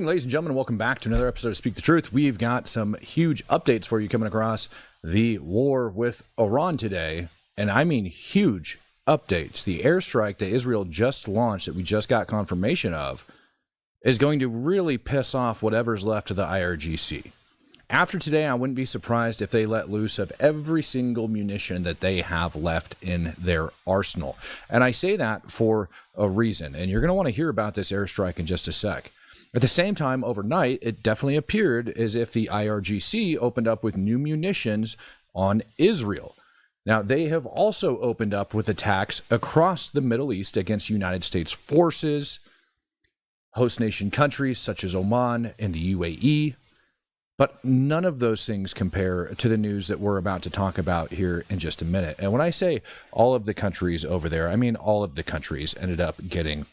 Ladies and gentlemen, welcome back to another episode of Speak the Truth. We've got some huge updates for you coming across the war with Iran today, and I mean huge updates. The airstrike that Israel just launched, that we just got confirmation of, is going to really piss off whatever's left of the IRGC. After today, I wouldn't be surprised if they let loose of every single munition that they have left in their arsenal. And I say that for a reason, and you're going to want to hear about this airstrike in just a sec. At the same time, overnight, it definitely appeared as if the IRGC opened up with new munitions on Israel. Now, they have also opened up with attacks across the Middle East against United States forces, host nation countries such as Oman and the UAE. But none of those things compare to the news that we're about to talk about here in just a minute. And when I say all of the countries over there, I mean all of the countries ended up getting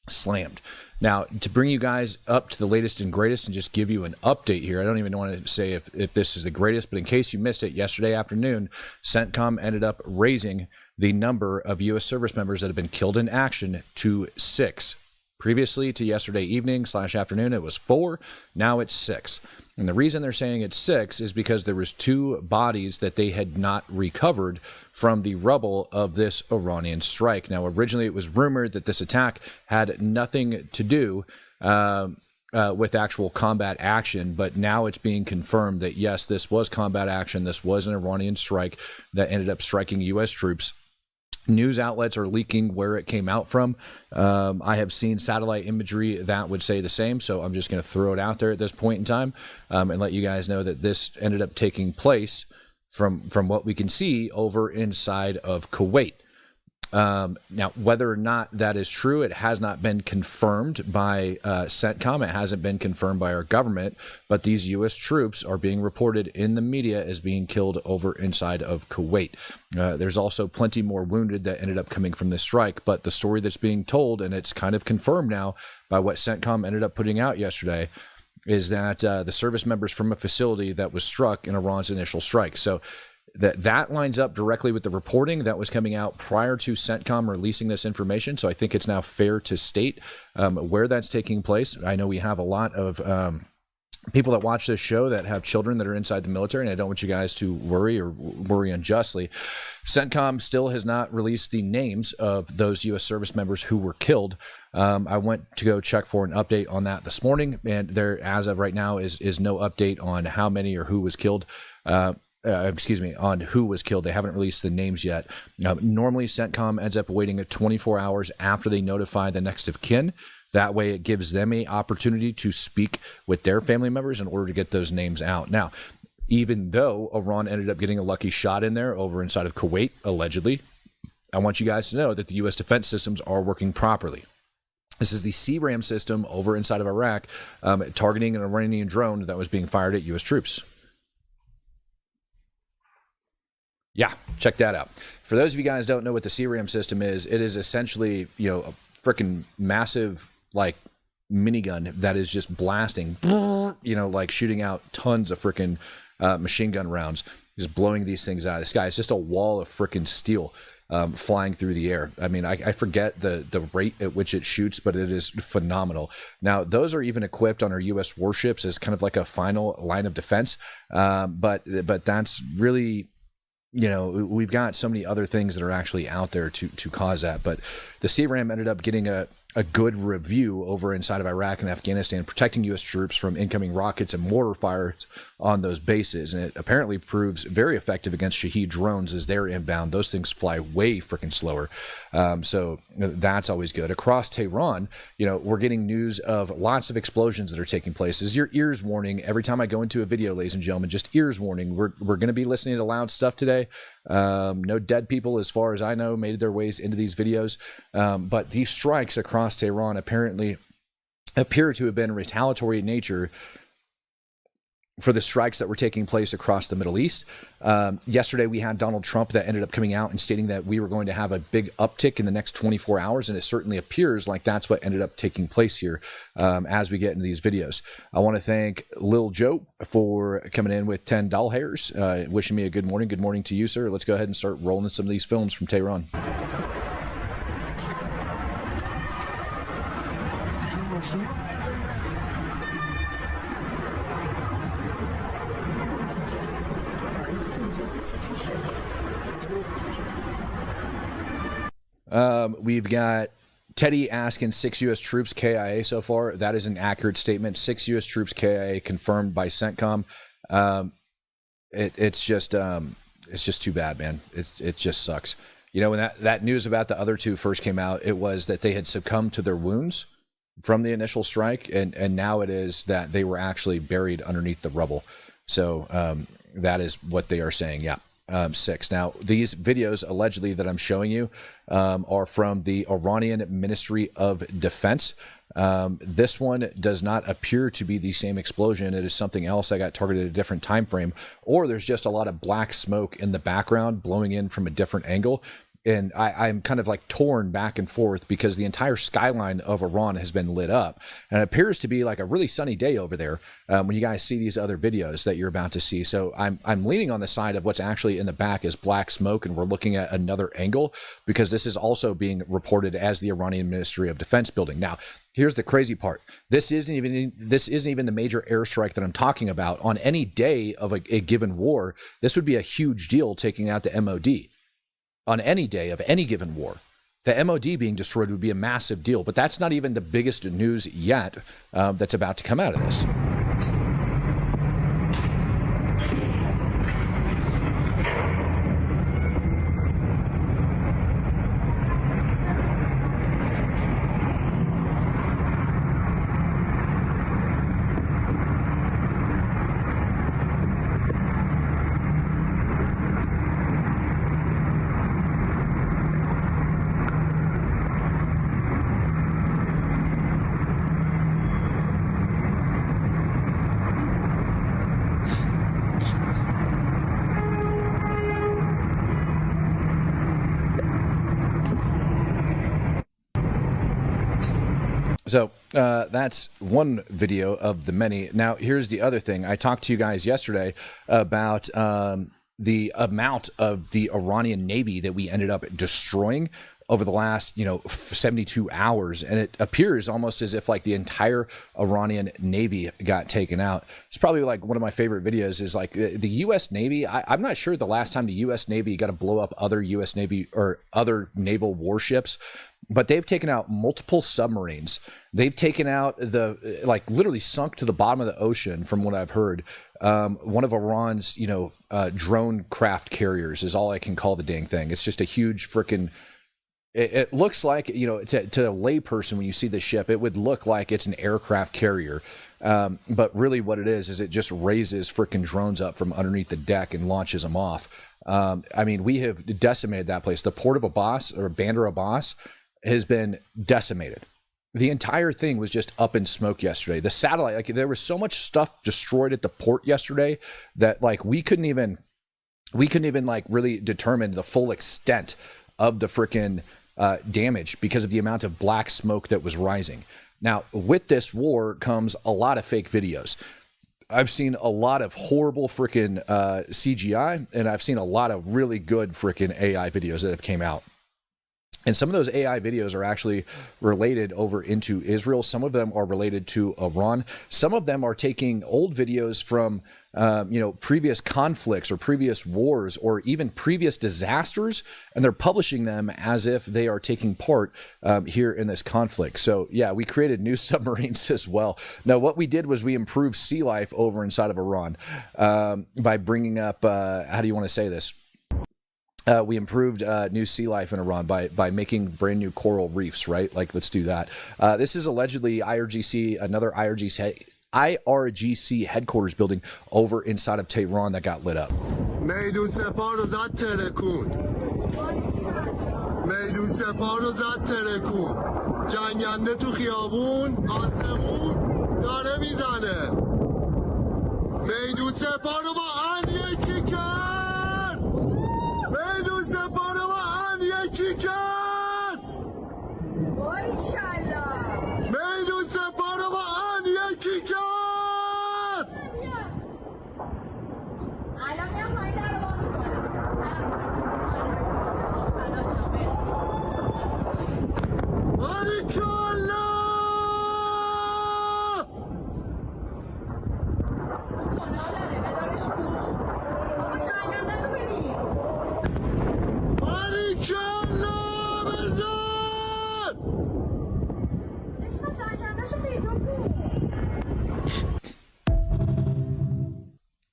slammed. Now, to bring you guys up to the latest and greatest and just give you an update here, I don't even want to say if this is the greatest, but in case you missed it, yesterday afternoon, CENTCOM ended up raising the number of U.S. service members that have been killed in action to 6. Previously to yesterday evening/afternoon, it was 4. Now it's 6. And the reason they're saying it's 6 is because there was 2 bodies that they had not recovered from the rubble of this Iranian strike. Now, originally it was rumored that this attack had nothing to do with actual combat action, but now it's being confirmed that yes, this was combat action. This was an Iranian strike that ended up striking U.S. troops. News outlets are leaking where it came out from. I have seen satellite imagery that would say the same, so I'm just going to throw it out there at this point in time and let you guys know that this ended up taking place from what we can see over inside of Kuwait. Now, whether or not that is true, it has not been confirmed by CENTCOM. It hasn't been confirmed by our government, but these U.S. troops are being reported in the media as being killed over inside of Kuwait. There's also plenty more wounded that ended up coming from this strike, but the story that's being told, and it's kind of confirmed now by what CENTCOM ended up putting out yesterday, is that the service members from a facility that was struck in Iran's initial strike. So that lines up directly with the reporting that was coming out prior to CENTCOM releasing this information. So I think it's now fair to state where that's taking place. I know we have a lot of people that watch this show that have children that are inside the military, and I don't want you guys to worry or worry unjustly. CENTCOM still has not released the names of those U.S. service members who were killed. I went to go check for an update on that this morning, and there, as of right now, is no update on how many or who was killed. On who was killed. They haven't released the names yet. Normally, CENTCOM ends up waiting 24 hours after they notify the next of kin. That way, it gives them an opportunity to speak with their family members in order to get those names out. Now, even though Iran ended up getting a lucky shot in there over inside of Kuwait, allegedly, I want you guys to know that the U.S. defense systems are working properly. This is the CRAM system over inside of Iraq, targeting an Iranian drone that was being fired at U.S. troops. Yeah, check that out. For those of you guys who don't know what the CRAM system is, it is essentially, a freaking massive, minigun that is just blasting, like shooting out tons of freaking machine gun rounds, just blowing these things out of the sky. It's just a wall of freaking steel flying through the air. I mean, I forget the rate at which it shoots, but it is phenomenal. Now, those are even equipped on our U.S. warships as kind of like a final line of defense, but that's really... we've got so many other things that are actually out there to cause that. But the CRAM ended up getting a good review over inside of Iraq and Afghanistan, protecting U.S. troops from incoming rockets and mortar fires on those bases. And it apparently proves very effective against Shahed drones as they're inbound. Those things fly way freaking slower. So that's always good. Across Tehran, we're getting news of lots of explosions that are taking place. This is your ears warning. Every time I go into a video, ladies and gentlemen, just ears warning. We're going to be listening to loud stuff today. No dead people, as far as I know, made their ways into these videos. But these strikes across Tehran apparently appear to have been retaliatory in nature for the strikes that were taking place across the Middle East. Yesterday, we had Donald Trump that ended up coming out and stating that we were going to have a big uptick in the next 24 hours, and it certainly appears like that's what ended up taking place here as we get into these videos. I want to thank Lil Joe for coming in with 10 doll hairs, wishing me a good morning. Good morning to you, sir. Let's go ahead and start rolling some of these films from Tehran. We've got Teddy asking 6 U.S. troops KIA so far. That is an accurate statement. 6 U.S. troops KIA confirmed by CENTCOM. It's just too bad, man. It just sucks. You know, when that news about the other two first came out, it was that they had succumbed to their wounds from the initial strike, and now it is that they were actually buried underneath the rubble. So that is what they are saying. Yeah. 6. Now, these videos allegedly that I'm showing you are from the Iranian Ministry of Defense. This one does not appear to be the same explosion. It is something else that got targeted at a different time frame, or there's just a lot of black smoke in the background blowing in from a different angle. And I'm kind of like torn back and forth because the entire skyline of Iran has been lit up, and it appears to be like a really sunny day over there when you guys see these other videos that you're about to see. So I'm leaning on the side of what's actually in the back is black smoke, and we're looking at another angle because this is also being reported as the Iranian Ministry of Defense building. Now, here's the crazy part. This isn't even the major airstrike that I'm talking about. On any day of a given war, this would be a huge deal, taking out the MOD. On any day of any given war, the MOD being destroyed would be a massive deal. But that's not even the biggest news yet that's about to come out of this. So that's one video of the many. Now, here's the other thing. I talked to you guys yesterday about the amount of the Iranian Navy that we ended up destroying over the last, 72 hours. And it appears almost as if like the entire Iranian Navy got taken out. It's probably like one of my favorite videos is like the U.S. Navy. I'm not sure the last time the U.S. Navy got to blow up other U.S. Navy or other naval warships, but they've taken out multiple submarines. They've taken out literally sunk to the bottom of the ocean, from what I've heard. One of Iran's, drone craft carriers is all I can call the dang thing. It's just a huge freaking. It looks like, to a layperson, when you see the ship, it would look like it's an aircraft carrier. But really what it is it just raises freaking drones up from underneath the deck and launches them off. We have decimated that place. The port of Abbas, or Bandar Abbas, has been decimated. The entire thing was just up in smoke yesterday. The satellite, there was so much stuff destroyed at the port yesterday that we couldn't even really determine the full extent of the freaking damage because of the amount of black smoke that was rising. Now, with this war comes a lot of fake videos. I've seen a lot of horrible freaking CGI, and I've seen a lot of really good freaking AI videos that have came out. And some of those AI videos are actually related over into Israel. Some of them are related to Iran. Some of them are taking old videos from, previous conflicts or previous wars or even previous disasters, and they're publishing them as if they are taking part here in this conflict. So, yeah, we created new submarines as well. Now, what we did was we improved sea life over inside of Iran by bringing up, how do you want to say this? We improved new sea life in Iran by making brand new coral reefs, right? Let's do that. This is allegedly another IRGC headquarters building over inside of Tehran that got lit up. میدون سپاه رو زد ترکون جنگنده تو خیابون آسمون داره میزنه میدون سپاه رو با هم یکی کرد میدون سپاه رو با هم یکی کرد میدون سپاه رو با هم یکی کرد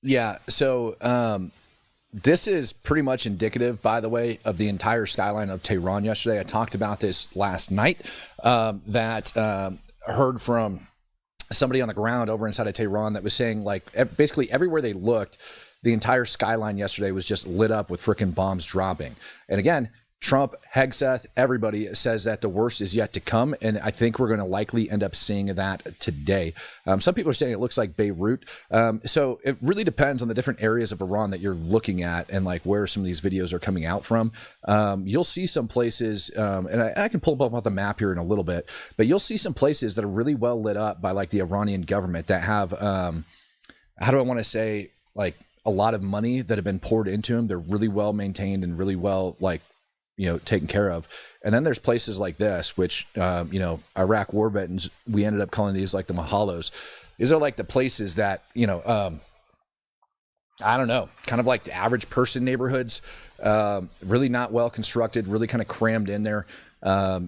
Yeah. So this is pretty much indicative, by the way, of the entire skyline of Tehran yesterday. I talked about this last night. Heard from somebody on the ground over inside of Tehran that was saying, like, basically everywhere they looked, the entire skyline yesterday was just lit up with freaking bombs dropping. And again, Trump, Hegseth, everybody says that the worst is yet to come. And I think we're going to likely end up seeing that today. Some people are saying it looks like Beirut. So it really depends on the different areas of Iran that you're looking at and like where some of these videos are coming out from. You'll see some places, and I can pull up on the map here in a little bit, but you'll see some places that are really well lit up by like the Iranian government that have, how do I want to say, like a lot of money that have been poured into them. They're really well maintained and really well, like, taken care of. And then there's places like this, which, Iraq war veterans, we ended up calling these like the Mahalos. These are like the places that, I don't know, kind of like the average person neighborhoods, really not well constructed, really kind of crammed in there.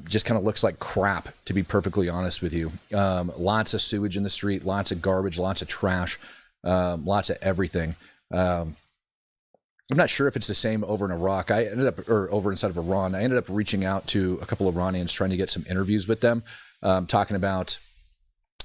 Just kind of looks like crap, to be perfectly honest with you. Lots of sewage in the street, lots of garbage, lots of trash, lots of everything. I'm not sure if it's the same over in Iraq. Or over inside of Iran. I ended up reaching out to a couple of Iranians trying to get some interviews with them, talking about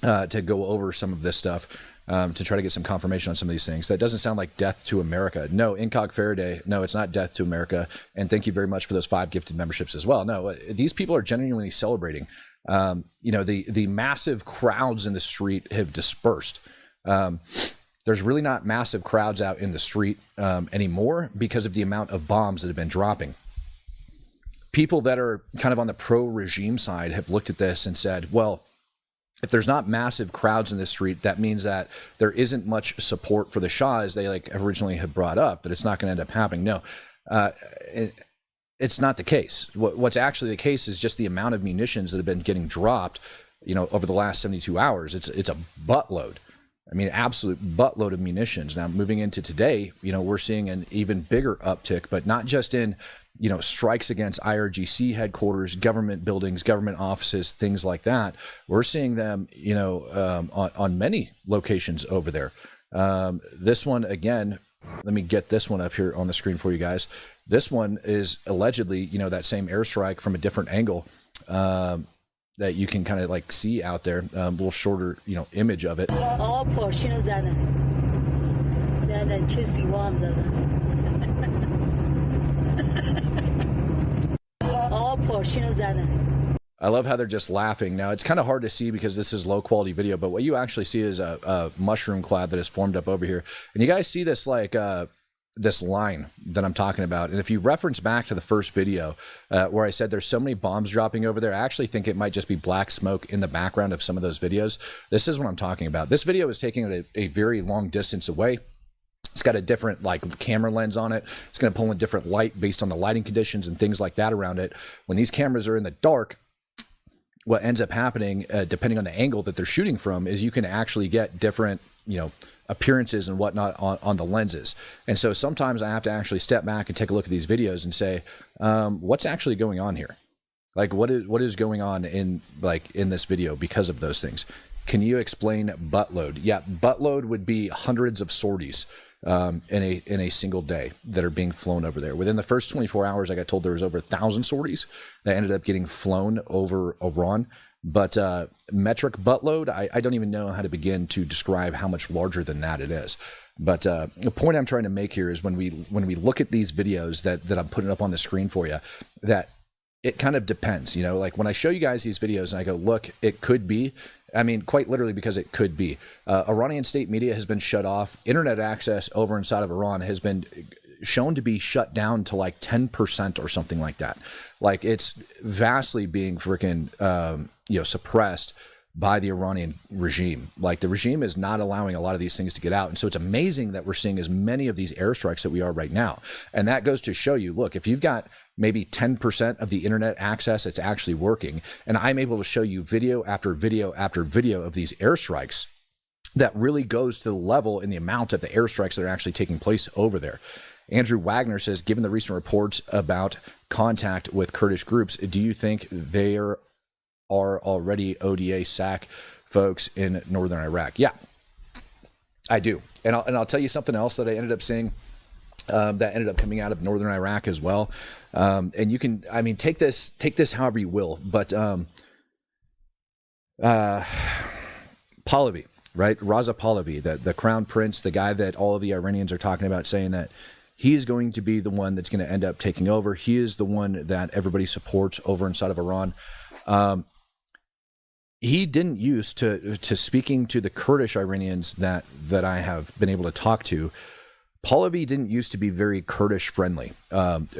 to go over some of this stuff, to try to get some confirmation on some of these things. That doesn't sound like death to America. No, Incog Faraday. No, it's not death to America. And thank you very much for those 5 gifted memberships as well. No, these people are genuinely celebrating. The massive crowds in the street have dispersed. There's really not massive crowds out in the street anymore because of the amount of bombs that have been dropping. People that are kind of on the pro-regime side have looked at this and said, well, if there's not massive crowds in the street, that means that there isn't much support for the Shah as they like originally had brought up, that it's not going to end up happening. No, it's not the case. What's actually the case is just the amount of munitions that have been getting dropped, over the last 72 hours. It's a buttload. I mean, absolute buttload of munitions. Now, moving into today, we're seeing an even bigger uptick, but not just in, strikes against IRGC headquarters, government buildings, government offices, things like that. We're seeing them, on many locations over there. This one, again, let me get this one up here on the screen for you guys. This one is allegedly, that same airstrike from a different angle. That you can kind of like see out there, a little shorter, image of it. All portions زدن چه زیبا هم زدن. All portions زدن. I love how they're just laughing. Now, it's kind of hard to see because this is low quality video, but what you actually see is a mushroom cloud that is formed up over here. And you guys see this like this line that I'm talking about. And if you reference back to the first video where I said there's so many bombs dropping over there, I actually think it might just be black smoke in the background of some of those videos. This is what I'm talking about. This video is taken at a very long distance away. It's got a different like camera lens on it. It's going to pull in different light based on the lighting conditions and things like that around it. When these cameras are in the dark, what ends up happening, depending on the angle that they're shooting from, is you can actually get different, appearances and whatnot on the lenses. And so sometimes I have to actually step back and take a look at these videos and say, what's actually going on here? Like what is going on in this video because of those things? Can you explain buttload? Yeah, buttload would be hundreds of sorties in a single day that are being flown over there. Within the first 24 hours, I got told there was over 1,000 sorties that ended up getting flown over Iran. But metric buttload, I don't even know how to begin to describe how much larger than that it is. But the point I'm trying to make here is when we look at these videos that I'm putting up on the screen for you, that it kind of depends. Like when I show you guys these videos and I go, look, it could be. I mean, quite literally, because it could be. Iranian state media has been shut off. Internet access over inside of Iran has been shown to be shut down to like 10% or something like that. Like it's vastly being freaking, suppressed by the Iranian regime. Like the regime is not allowing a lot of these things to get out. And so it's amazing that we're seeing as many of these airstrikes that we are right now. And that goes to show you, look, if you've got maybe 10% of the internet access that's actually working, and I'm able to show you video after video after video of these airstrikes, that really goes to the level and the amount of the airstrikes that are actually taking place over there. Andrew Wagner says, given the recent reports about contact with Kurdish groups, do you think there are already ODA SAC folks in northern Iraq? Yeah. I do, and I'll tell you something else that I ended up seeing. That ended up coming out of northern Iraq as well. And you can, I mean, take this however you will, but Pahlavi, right? Raza Pahlavi, the crown prince, the guy that all of the Iranians are talking about, saying that he is going to be the one that's going to end up taking over. He is the one that everybody supports over inside of Iran. He didn't use to speaking to the Kurdish Iranians that I have been able to talk to. Pahlavi didn't used to be very Kurdish friendly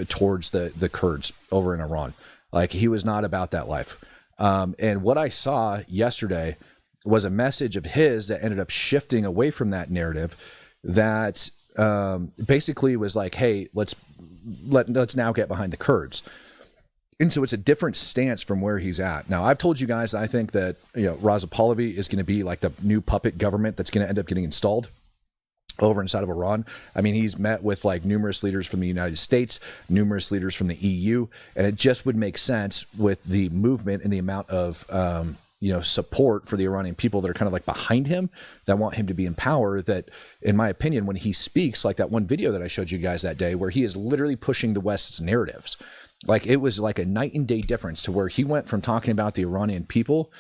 towards the Kurds over in Iran. Like, he was not about that life. And what I saw yesterday was a message of his that ended up shifting away from that narrative that basically was like, hey, let's now get behind the Kurds. And so it's a different stance from where he's at. Now, I've told you guys, I think that, Raza Pahlavi is going to be like the new puppet government that's going to end up getting installed over inside of Iran. I mean, he's met with like numerous leaders from the United States, numerous leaders from the EU, and it just would make sense with the movement and the amount of, support for the Iranian people that are kind of like behind him, that want him to be in power, that, in my opinion, when he speaks, like that one video that I showed you guys that day, where he is literally pushing the West's narratives. Like, it was like a night and day difference to where he went from talking about the Iranian people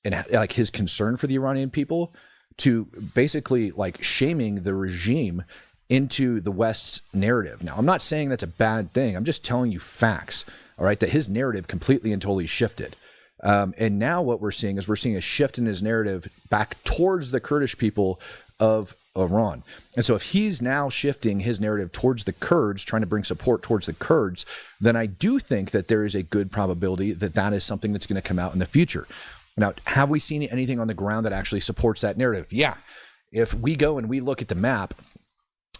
and like his concern for the Iranian people to basically like shaming the regime into the West's narrative. Now, I'm not saying that's a bad thing. I'm just telling you facts, all right, that his narrative completely and totally shifted. And now what we're seeing is a shift in his narrative back towards the Kurdish people of Iran. And so if he's now shifting his narrative towards the Kurds, trying to bring support towards the Kurds, then I do think that there is a good probability that that is something that's going to come out in the future. Now, have we seen anything on the ground that actually supports that narrative? Yeah. If we go and we look at the map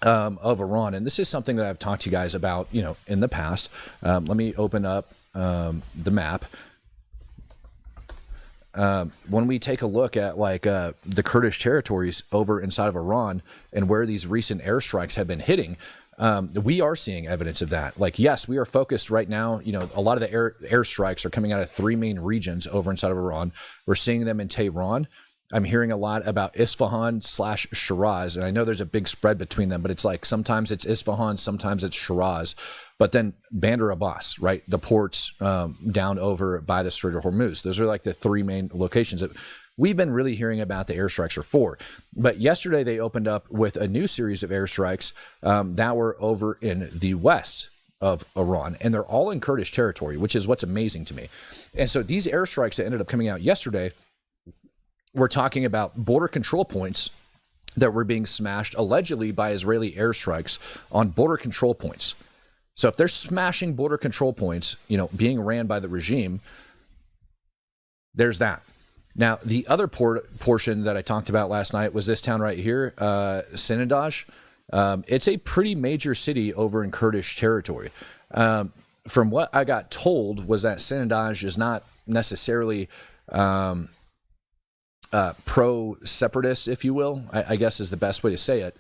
of Iran, and this is something that I've talked to you guys about, in the past. Let me open up the map. When we take a look at like the Kurdish territories over inside of Iran and where these recent airstrikes have been hitting, we are seeing evidence of that. Like, yes, we are focused right now. A lot of the airstrikes are coming out of three main regions over inside of Iran. We're seeing them in Tehran. I'm hearing a lot about Isfahan / Shiraz, and I know there's a big spread between them, but it's like sometimes it's Isfahan, sometimes it's Shiraz. But then Bandar Abbas, right? The ports down over by the Strait of Hormuz. Those are like the three main locations that we've been really hearing about the airstrikes are for. But yesterday they opened up with a new series of airstrikes that were over in the west of Iran. And they're all in Kurdish territory, which is what's amazing to me. And so these airstrikes that ended up coming out yesterday, we're talking about border control points that were being smashed allegedly by Israeli airstrikes on border control points. So if they're smashing border control points, being ran by the regime, there's that. Now, the other portion that I talked about last night was this town right here, Sinadaj. It's a pretty major city over in Kurdish territory. From what I got told was that Sinadaj is not necessarily pro-separatist, if you will, I guess is the best way to say it.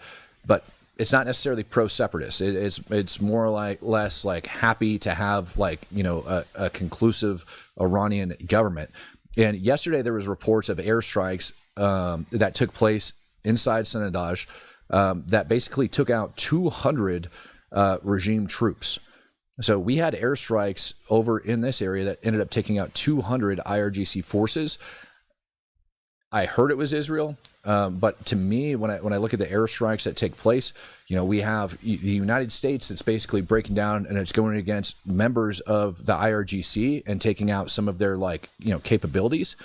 But it's not necessarily pro-separatist. It's more like less like happy to have like, a conclusive Iranian government. And yesterday there was reports of airstrikes that took place inside Sinadaj that basically took out 200 regime troops. So we had airstrikes over in this area that ended up taking out 200 IRGC forces. I heard it was Israel, but to me, when I look at the airstrikes that take place, we have the United States that's basically breaking down and it's going against members of the IRGC and taking out some of their capabilities.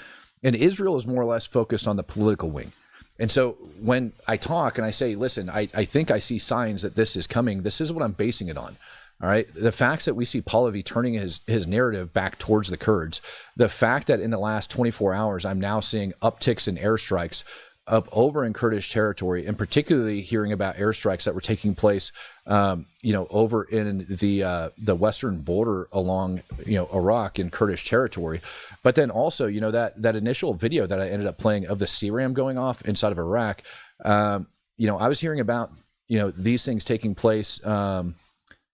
And Israel is more or less focused on the political wing. And so when I talk and I say, listen, I think I see signs that this is coming, this is what I'm basing it on. All right. The facts that we see Pahlavi turning his narrative back towards the Kurds, the fact that in the last 24 hours, I'm now seeing upticks in airstrikes up over in Kurdish territory, and particularly hearing about airstrikes that were taking place, over in the western border along, Iraq in Kurdish territory. But then also, that initial video that I ended up playing of the CRAM going off inside of Iraq, I was hearing about, these things taking place.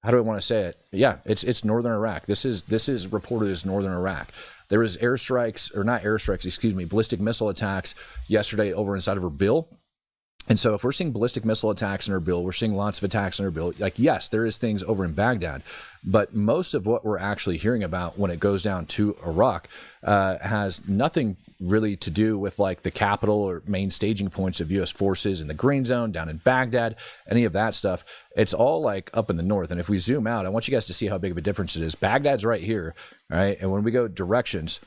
How do I want to say it? Yeah, it's northern Iraq. This is reported as northern Iraq. There was ballistic missile attacks yesterday over inside of Erbil. And so if we're seeing ballistic missile attacks in Erbil, we're seeing lots of attacks in Erbil, like, yes, there is things over in Baghdad, but most of what we're actually hearing about when it goes down to Iraq has nothing really to do with like the capital or main staging points of U.S. forces in the Green Zone, down in Baghdad, any of that stuff. It's all like up in the north. And if we zoom out, I want you guys to see how big of a difference it is. Baghdad's right here, right? And when we go directions,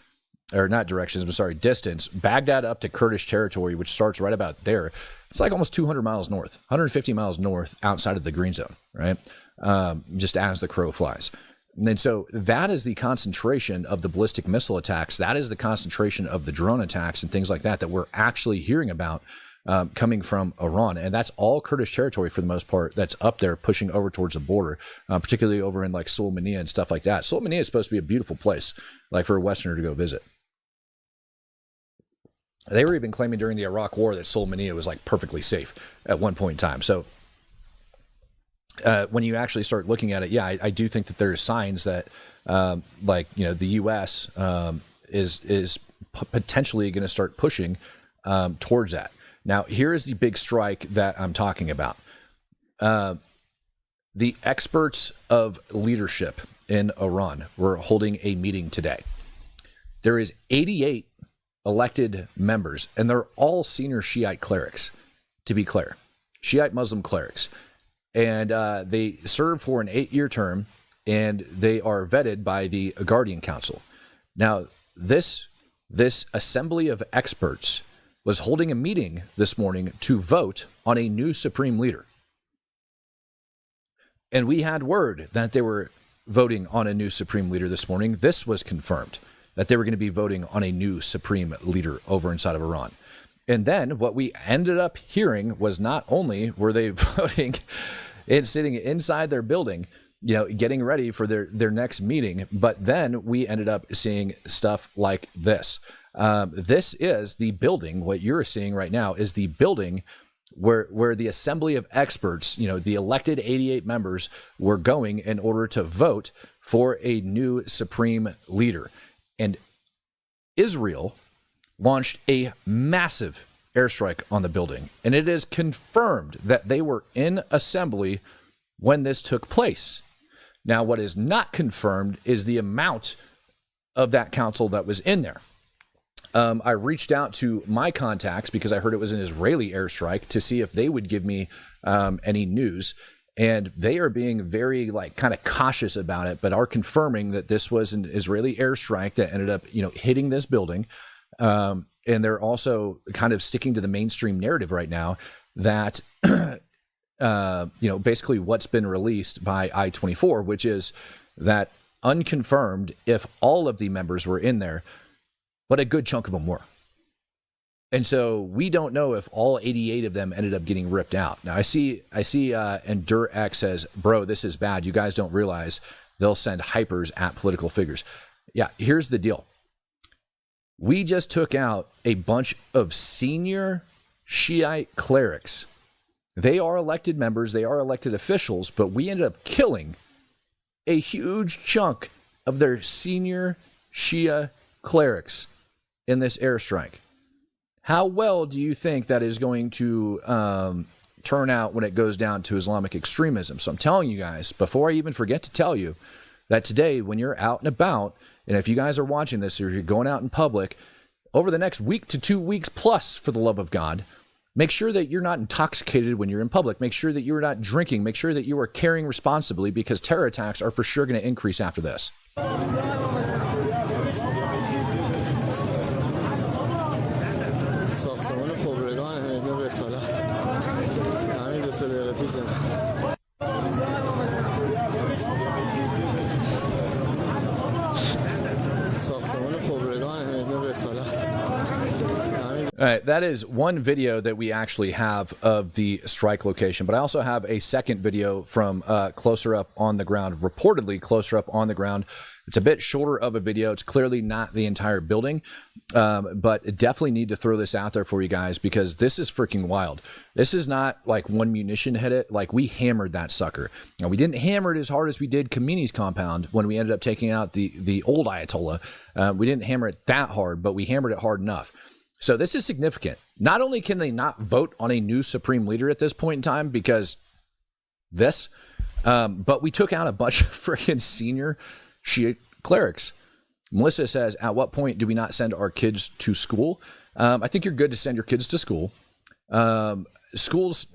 or not directions, but sorry, distance, Baghdad up to Kurdish territory, which starts right about there, it's like almost 200 miles north, 150 miles north outside of the Green Zone, right? Just as the crow flies. And then so that is the concentration of the ballistic missile attacks. That is the concentration of the drone attacks and things like that we're actually hearing about coming from Iran. And that's all Kurdish territory for the most part that's up there pushing over towards the border, particularly over in like Sulaymaniyah and stuff like that. Sulaymaniyah is supposed to be a beautiful place, like for a Westerner to go visit. They were even claiming during the Iraq War that Sulaymaniyah was like perfectly safe at one point in time. So when you actually start looking at it, yeah, I do think that there's signs that like, you know, the U.S. Is potentially going to start pushing towards that. Now, here is the big strike that I'm talking about. The experts of leadership in Iran were holding a meeting today. There is 88 elected members, and they're all senior Shiite clerics, to be clear, Shiite Muslim clerics. And they serve for an 8-year term, and they are vetted by the Guardian Council. Now, this assembly of experts was holding a meeting this morning to vote on a new supreme leader. And we had word that they were voting on a new supreme leader this morning. This was confirmed, that they were going to be voting on a new supreme leader over inside of Iran. And then what we ended up hearing was not only were they voting and sitting inside their building, you know, getting ready for their next meeting, but then we ended up seeing stuff like this. This is the building. What you're seeing right now is the building where the assembly of experts, you know, the elected 88 members were going in order to vote for a new supreme leader. And Israel launched a massive airstrike on the building, and it is confirmed that they were in assembly when this took place. Now, what is not confirmed is the amount of that council that was in there. I reached out to my contacts because I heard it was an Israeli airstrike to see if they would give me any news. And they are being very like kind of cautious about it, but are confirming that this was an Israeli airstrike that ended up, you know, hitting this building. And they're also kind of sticking to the mainstream narrative right now that, you know, basically what's been released by I-24, which is that unconfirmed if all of the members were in there, but a good chunk of them were. And so we don't know if all 88 of them ended up getting ripped out. Now I see EndureX says, bro, this is bad. You guys don't realize they'll send hypers at political figures. Yeah, here's the deal. We just took out a bunch of senior Shiite clerics. They are elected members, they are elected officials, but we ended up killing a huge chunk of their senior Shia clerics in this airstrike. How well do you think that is going to turn out when it goes down to Islamic extremism? So I'm telling you guys, before I even forget to tell you, that today when you're out and about, and if you guys are watching this or you're going out in public, over the next week to 2 weeks plus, for the love of God, make sure that you're not intoxicated when you're in public. Make sure that you are not drinking. Make sure that you are carrying responsibly, because terror attacks are for sure going to increase after this. All right, that is one video that we actually have of the strike location, but I also have a second video from closer up on the ground, reportedly closer up on the ground. It's a bit shorter of a video. It's clearly not the entire building, but definitely need to throw this out there for you guys, because this is freaking wild. This is not like one munition hit it. Like, we hammered that sucker. Now, we didn't hammer it as hard as we did Khomeini's compound when we ended up taking out the old Ayatollah. We didn't hammer it that hard, but we hammered it hard enough. So this is significant. Not only can they not vote on a new supreme leader at this point in time because this, but we took out a bunch of freaking senior Shia clerics. Melissa says, at what point do we not send our kids to school? I think you're good to send your kids to school. Schools.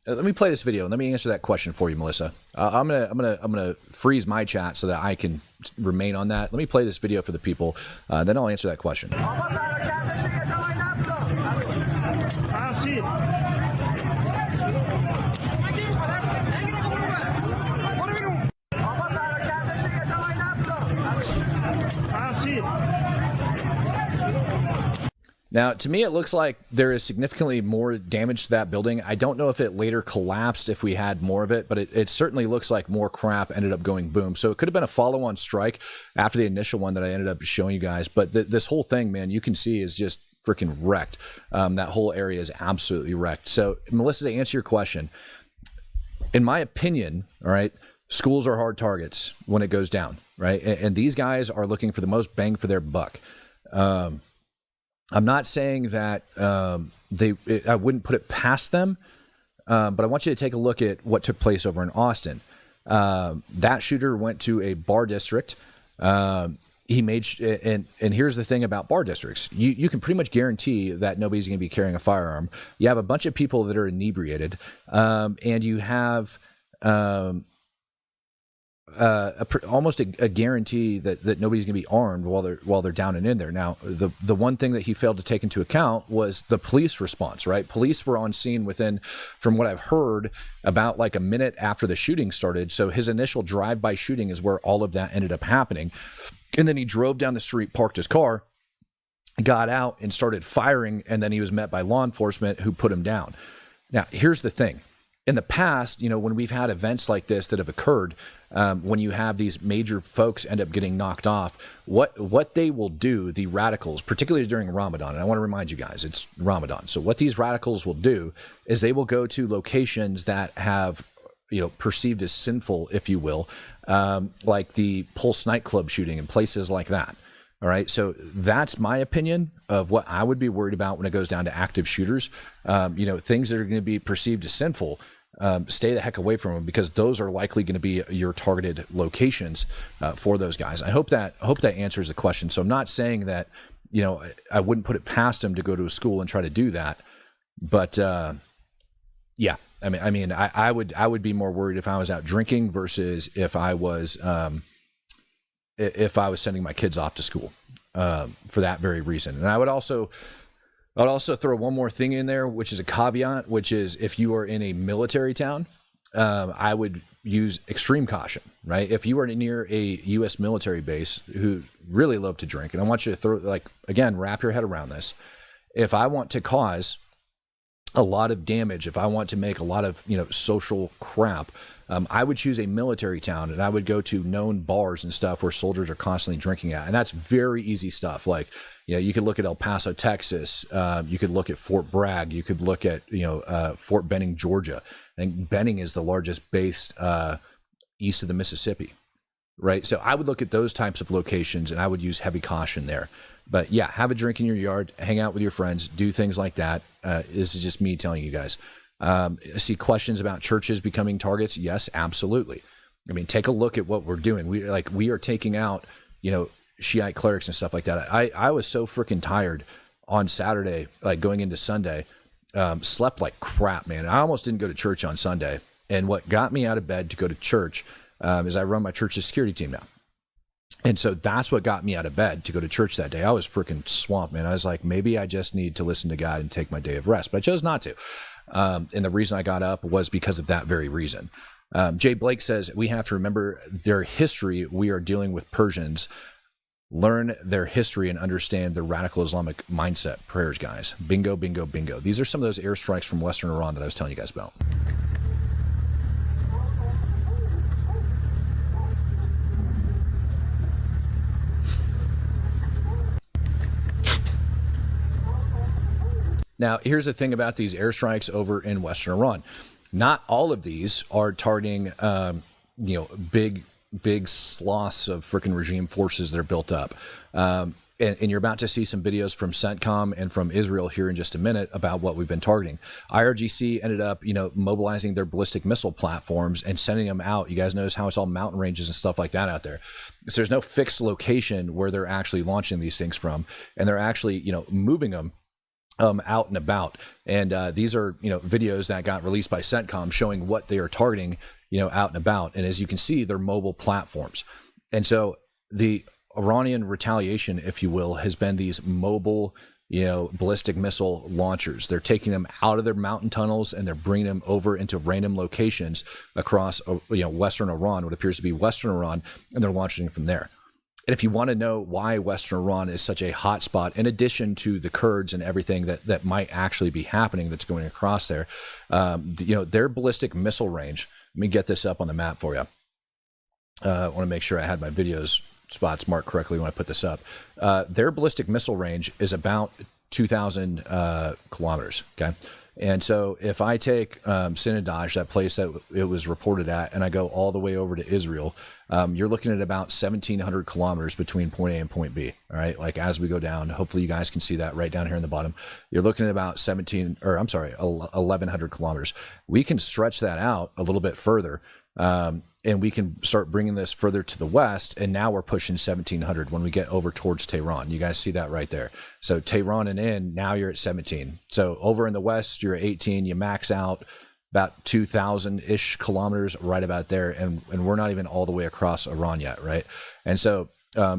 Let me play this video and let me answer that question for you, Melissa. I'm gonna freeze my chat so that I can remain on that. Let me play this video for the people, then I'll answer that question. Now, to me, it looks like there is significantly more damage to that building. I don't know if it later collapsed if we had more of it, but it certainly looks like more crap ended up going boom. So it could have been a follow-on strike after the initial one that I ended up showing you guys. But this whole thing, man, you can see is just freaking wrecked. That whole area is absolutely wrecked. So, Melissa, to answer your question, in my opinion, all right, schools are hard targets when it goes down, right? And these guys are looking for the most bang for their buck. I'm not saying that I wouldn't put it past them, but I want you to take a look at what took place over in Austin. That shooter went to a bar district. He made and here's the thing about bar districts: you can pretty much guarantee that nobody's going to be carrying a firearm. You have a bunch of people that are inebriated, and you have almost a guarantee that nobody's going to be armed while they're down and in there. Now, the one thing that he failed to take into account was the police response, right? Police were on scene within, from what I've heard, about like a minute after the shooting started. So his initial drive-by shooting is where all of that ended up happening. And then he drove down the street, parked his car, got out and started firing. And then he was met by law enforcement who put him down. Now, here's the thing. In the past, when we've had events like this that have occurred, when you have these major folks end up getting knocked off, what they will do, the radicals, particularly during Ramadan, and I want to remind you guys, it's Ramadan. So what these radicals will do is they will go to locations that have, perceived as sinful, if you will, like the Pulse nightclub shooting and places like that. All right. So that's my opinion of what I would be worried about when it goes down to active shooters. Things that are going to be perceived as sinful. Stay the heck away from them, because those are likely going to be your targeted locations for those guys. I hope that answers the question. So I'm not saying that, I wouldn't put it past them to go to a school and try to do that. But yeah, I would be more worried if I was out drinking versus if I was sending my kids off to school for that very reason. And I'd also throw one more thing in there, which is a caveat, which is if you are in a military town, I would use extreme caution, right? If you are near a U.S. military base who really love to drink, and I want you to wrap your head around this. If I want to cause a lot of damage, if I want to make a lot of, social crap, I would choose a military town, and I would go to known bars and stuff where soldiers are constantly drinking at. And that's very easy stuff. Like, you could look at El Paso, Texas. You could look at Fort Bragg. You could look at, Fort Benning, Georgia. I think Benning is the largest base east of the Mississippi, right? So I would look at those types of locations, and I would use heavy caution there. But yeah, have a drink in your yard, hang out with your friends, do things like that. This is just me telling you guys. See questions about churches becoming targets. Yes, absolutely. Take a look at what we're doing. We are taking out, Shiite clerics and stuff like that. I was so freaking tired on Saturday, like going into Sunday, slept like crap, man. I almost didn't go to church on Sunday. And what got me out of bed to go to church is I run my church's security team now. And so that's what got me out of bed to go to church that day. I was freaking swamped, man. I was like, maybe I just need to listen to God and take my day of rest, but I chose not to. And the reason I got up was because of that very reason. Jay Blake says, we have to remember their history. We are dealing with Persians. Learn their history and understand the radical Islamic mindset. Prayers, guys. Bingo, bingo, bingo. These are some of those airstrikes from Western Iran that I was telling you guys about. Now, here's the thing about these airstrikes over in Western Iran. Not all of these are targeting, big sloths of freaking regime forces that are built up. and you're about to see some videos from CENTCOM and from Israel here in just a minute about what we've been targeting. IRGC ended up, mobilizing their ballistic missile platforms and sending them out. You guys notice how it's all mountain ranges and stuff like that out there. So there's no fixed location where they're actually launching these things from, and they're actually, moving them out and about. And these are, videos that got released by CENTCOM showing what they are targeting, out and about. And as you can see, they're mobile platforms. And so the Iranian retaliation, if you will, has been these mobile, ballistic missile launchers. They're taking them out of their mountain tunnels and they're bringing them over into random locations across, Western Iran, what appears to be Western Iran, and they're launching them from there. And if you want to know why Western Iran is such a hot spot, in addition to the Kurds and everything that might actually be happening that's going across there, their ballistic missile range. Let me get this up on the map for you. I want to make sure I had my videos spots marked correctly when I put this up. Their ballistic missile range is about 2,000 kilometers. Okay. And so if I take Sinadaj, that place that it was reported at, and I go all the way over to Israel, you're looking at about 1,700 kilometers between point A and point B. All right. Like as we go down, hopefully you guys can see that right down here in the bottom. You're looking at about 1,100 kilometers. We can stretch that out a little bit further. And we can start bringing this further to the west, and now we're pushing 1,700 when we get over towards Tehran. You guys see that right there. So Tehran and in, now you're at 17. So over in the west, you're at 18. You max out about 2,000-ish kilometers right about there, and we're not even all the way across Iran yet, right? And so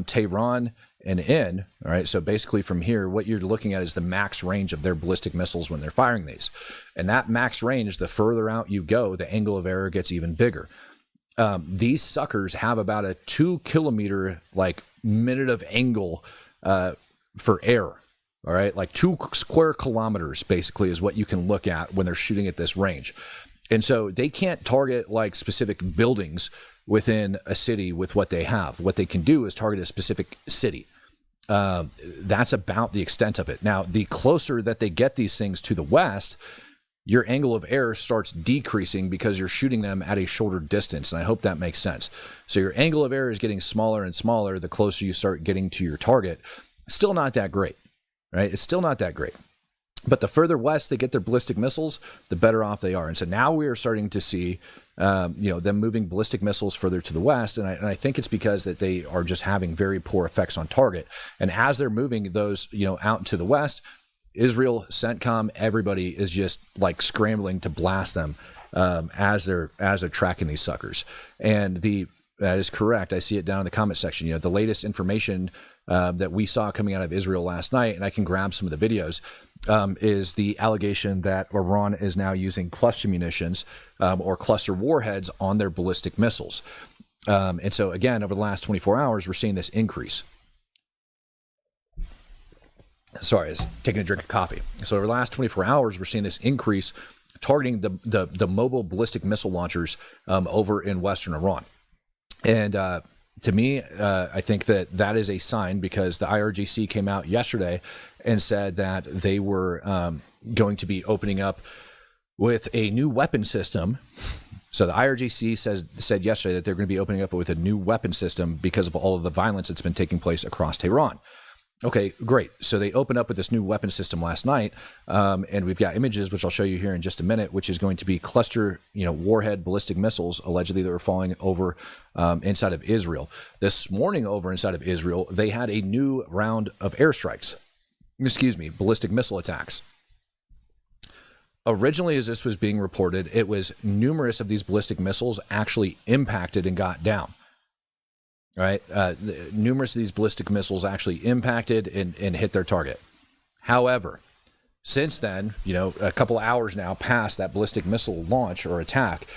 Tehran and in, all right, so basically from here, what you're looking at is the max range of their ballistic missiles when they're firing these. And that max range, the further out you go, the angle of error gets even bigger. These suckers have about a 2 kilometer minute of angle for error. All right, like 2 square kilometers basically is what you can look at when they're shooting at this range. And so they can't target like specific buildings within a city with what they have. What they can do is target a specific city. That's about the extent of it. Now, the closer that they get these things to the west, your angle of error starts decreasing because you're shooting them at a shorter distance. And I hope that makes sense. So your angle of error is getting smaller and smaller the closer you start getting to your target. Still not that great, right? It's still not that great. But the further west they get their ballistic missiles, the better off they are. And so now we are starting to see, them moving ballistic missiles further to the west. And I think it's because that they are just having very poor effects on target. And as they're moving those, out to the west, Israel, CENTCOM, everybody is just like scrambling to blast them as they're tracking these suckers. And that is correct. I see it down in the comment section. The latest information that we saw coming out of Israel last night, and I can grab some of the videos, is the allegation that Iran is now using cluster munitions or cluster warheads on their ballistic missiles. And so again, over the last 24 hours, we're seeing this increase. Sorry, I was taking a drink of coffee. So over the last 24 hours, we're seeing this increase targeting the mobile ballistic missile launchers over in Western Iran. And to me, I think that is a sign because the IRGC came out yesterday and said that they were going to be opening up with a new weapon system. So the IRGC said yesterday that they're going to be opening up with a new weapon system because of all of the violence that's been taking place across Tehran. Okay, great. So they opened up with this new weapon system last night, and we've got images, which I'll show you here in just a minute, which is going to be cluster, warhead ballistic missiles, allegedly that were falling over inside of Israel. This morning over inside of Israel, they had a new round of airstrikes. Ballistic missile attacks. Originally, as this was being reported, it was numerous of these ballistic missiles actually impacted and got down. Right, numerous of these ballistic missiles actually impacted and hit their target. However, since then, a couple of hours now past that ballistic missile launch or attack,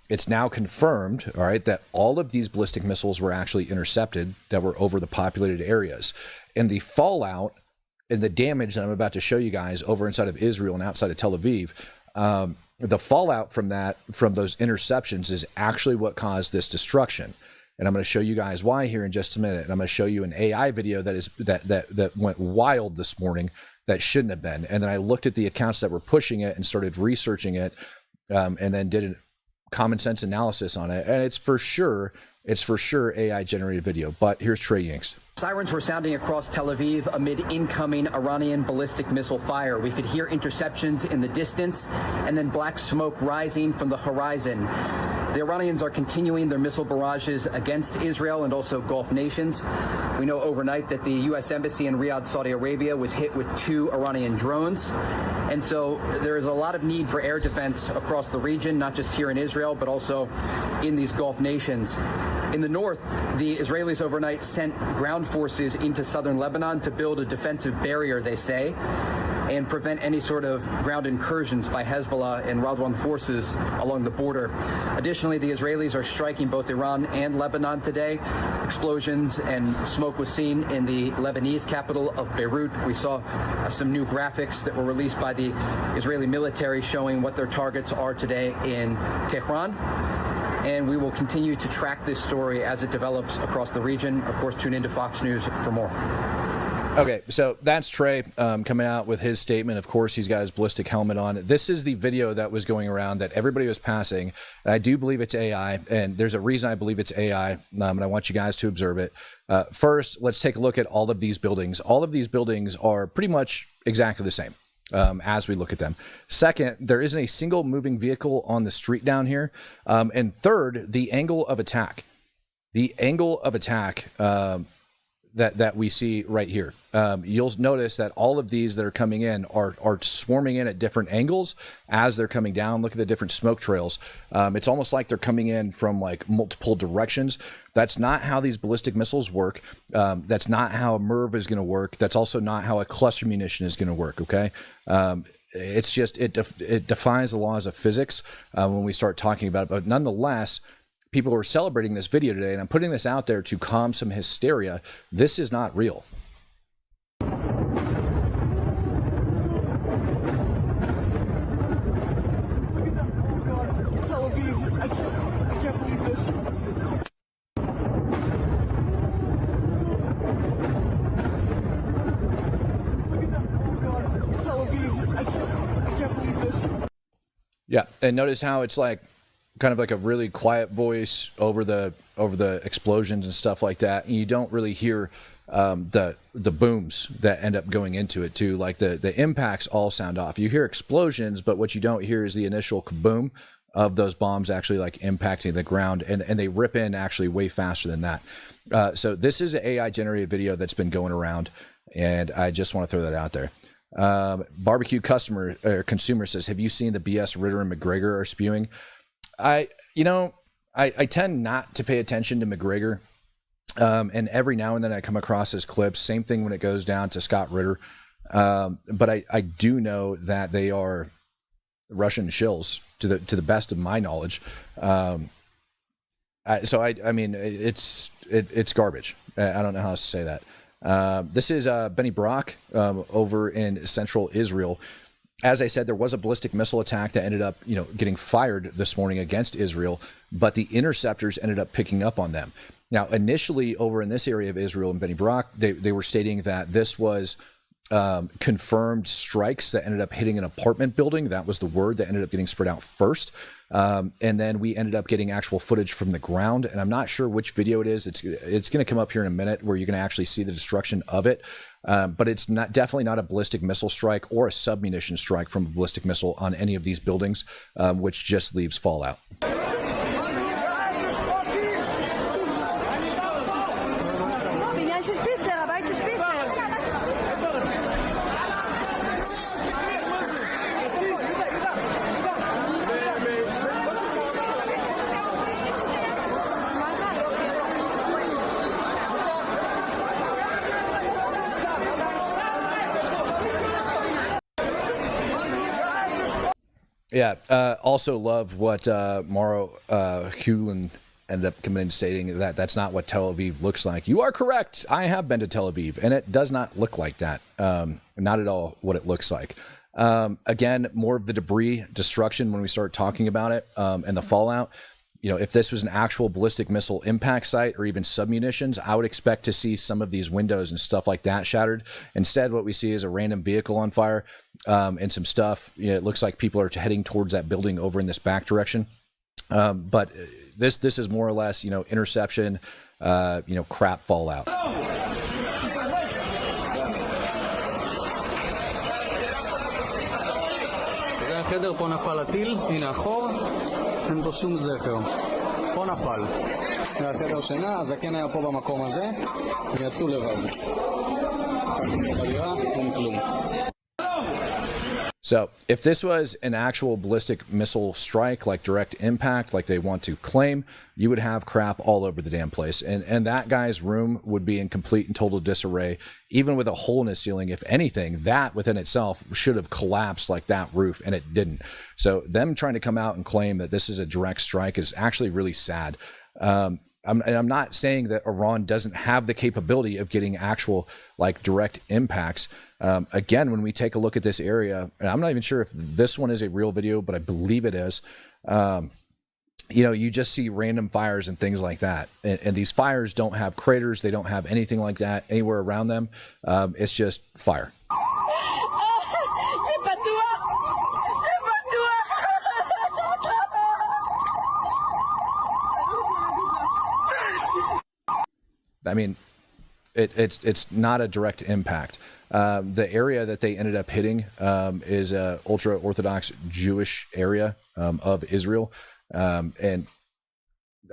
it's now confirmed, all right, that all of these ballistic missiles were actually intercepted that were over the populated areas. And the fallout and the damage that I'm about to show you guys over inside of Israel and outside of Tel Aviv, the fallout from those interceptions is actually what caused this destruction. And I'm going to show you guys why here in just a minute. And I'm going to show you an AI video that went wild this morning that shouldn't have been. And then I looked at the accounts that were pushing it and started researching it, and then did a common sense analysis on it, and it's for sure AI generated video. But here's Trey Yingst. Sirens were sounding across Tel Aviv amid incoming Iranian ballistic missile fire. We could hear interceptions in the distance and then black smoke rising from the horizon. The Iranians are continuing their missile barrages against Israel and also Gulf nations. We know overnight that the U.S. Embassy in Riyadh, Saudi Arabia was hit with 2 Iranian drones. And so there is a lot of need for air defense across the region, not just here in Israel, but also in these Gulf nations. In the north, the Israelis overnight sent ground forces into southern Lebanon to build a defensive barrier, they say, and prevent any sort of ground incursions by Hezbollah and Radwan forces along the border. Additionally, the Israelis are striking both Iran and Lebanon today. Explosions and smoke was seen in the Lebanese capital of Beirut. We saw some new graphics that were released by the Israeli military showing what their targets are today in Tehran. And we will continue to track this story as it develops across the region. Of course, tune into Fox News for more. Okay, so that's Trey coming out with his statement. Of course, he's got his ballistic helmet on. This is the video that was going around that everybody was passing. And I do believe it's AI, and there's a reason I believe it's AI, and I want you guys to observe it. First, let's take a look at all of these buildings. All of these buildings are pretty much exactly the same. As we look at them. Second, there isn't a single moving vehicle on the street down here. And third, the angle of attack. The angle of attack that we see right here. You'll notice that all of these that are coming in are swarming in at different angles as they're coming down. Look at the different smoke trails. It's almost like they're coming in from like multiple directions. That's not how these ballistic missiles work. That's not how a MIRV is going to work. That's also not how a cluster munition is going to work. Okay. It's just, it defies the laws of physics when we start talking about it. But nonetheless, people are celebrating this video today, and I'm putting this out there to calm some hysteria. This is not real. Tel Aviv, I can't believe this. Look at that, oh God, Tel Aviv, I can't believe this. Yeah, and notice how it's like kind of like a really quiet voice over the explosions and stuff like that, and you don't really hear the booms that end up going into it too. Like the impacts all sound off. You hear explosions, but what you don't hear is the initial kaboom of those bombs actually like impacting the ground, and they rip in actually way faster than that. So this is an AI generated video that's been going around, and I just want to throw that out there. Barbecue consumer says, have you seen the BS Ritter and McGregor are spewing? I tend not to pay attention to McGregor. And every now and then I come across his clips. Same thing when it goes down to Scott Ritter. But I do know that they are Russian shills to the best of my knowledge. I mean, it's garbage. I don't know how else to say that. This is Benny Brock over in central Israel. As I said, there was a ballistic missile attack that ended up, getting fired this morning against Israel, but the interceptors ended up picking up on them. Now, initially over in this area of Israel and Benny Brock, they were stating that this was confirmed strikes that ended up hitting an apartment building. That was the word that ended up getting spread out first. And then we ended up getting actual footage from the ground. And I'm not sure which video it is. It's going to come up here in a minute where you're going to actually see the destruction of it. But it's definitely not a ballistic missile strike or a submunition strike from a ballistic missile on any of these buildings, which just leaves fallout. Yeah. Also love what Mauro Hewlin ended up coming in stating that that's not what Tel Aviv looks like. You are correct. I have been to Tel Aviv, and it does not look like that. Not at all what it looks like. Again, more of the debris destruction when we start talking about it and the fallout. If this was an actual ballistic missile impact site or even submunitions, I would expect to see some of these windows and stuff like that shattered. Instead, what we see is a random vehicle on fire and some stuff. It looks like people are heading towards that building over in this back direction. But this is more or less, interception, crap fallout. זה החדר, פה נפל הטיל, הנה החור, אין פה שום זכר. פה נפל. זה החדר שינה, הזקן היה פה במקום הזה, הם יצאו לבד. חדירה, אין כלום. So if this was an actual ballistic missile strike, like direct impact, like they want to claim, you would have crap all over the damn place. And that guy's room would be in complete and total disarray, even with a hole in his ceiling. If anything, that within itself should have collapsed like that roof, and it didn't. So them trying to come out and claim that this is a direct strike is actually really sad. I'm not saying that Iran doesn't have the capability of getting actual like direct impacts. Again, when we take a look at this area, and I'm not even sure if this one is a real video, but I believe it is. You just see random fires and things like that. And these fires don't have craters. They don't have anything like that anywhere around them. It's just fire. I mean, it's not a direct impact. The area that they ended up hitting is a ultra-Orthodox Jewish area of Israel. And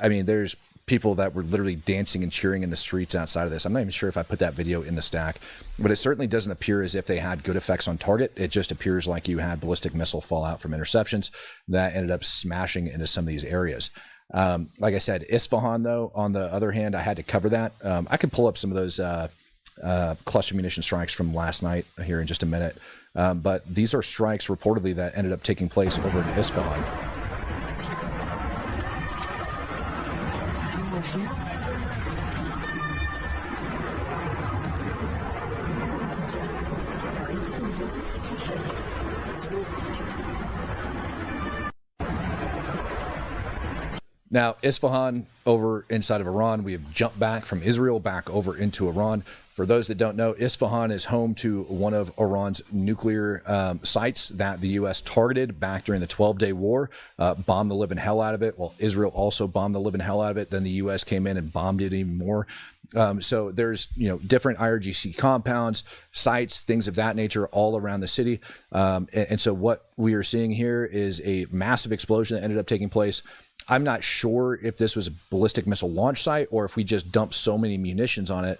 I mean, there's people that were literally dancing and cheering in the streets outside of this. I'm not even sure if I put that video in the stack, but it certainly doesn't appear as if they had good effects on target. It just appears like you had ballistic missile fallout from interceptions that ended up smashing into some of these areas. Like I said, Isfahan, though, on the other hand, I had to cover that. I could pull up some of those cluster munition strikes from last night here in just a minute. But these are strikes reportedly that ended up taking place over in Isfahan. Now, Isfahan over inside of Iran, we have jumped back from Israel back over into Iran. For those that don't know, Isfahan is home to one of Iran's nuclear sites that the U.S. targeted back during the 12-day war, bombed the living hell out of it. Well, Israel also bombed the living hell out of it. Then the U.S. came in and bombed it even more. So there's, different IRGC compounds, sites, things of that nature all around the city. And so what we are seeing here is a massive explosion that ended up taking place. I'm not sure if this was a ballistic missile launch site or if we just dumped so many munitions on it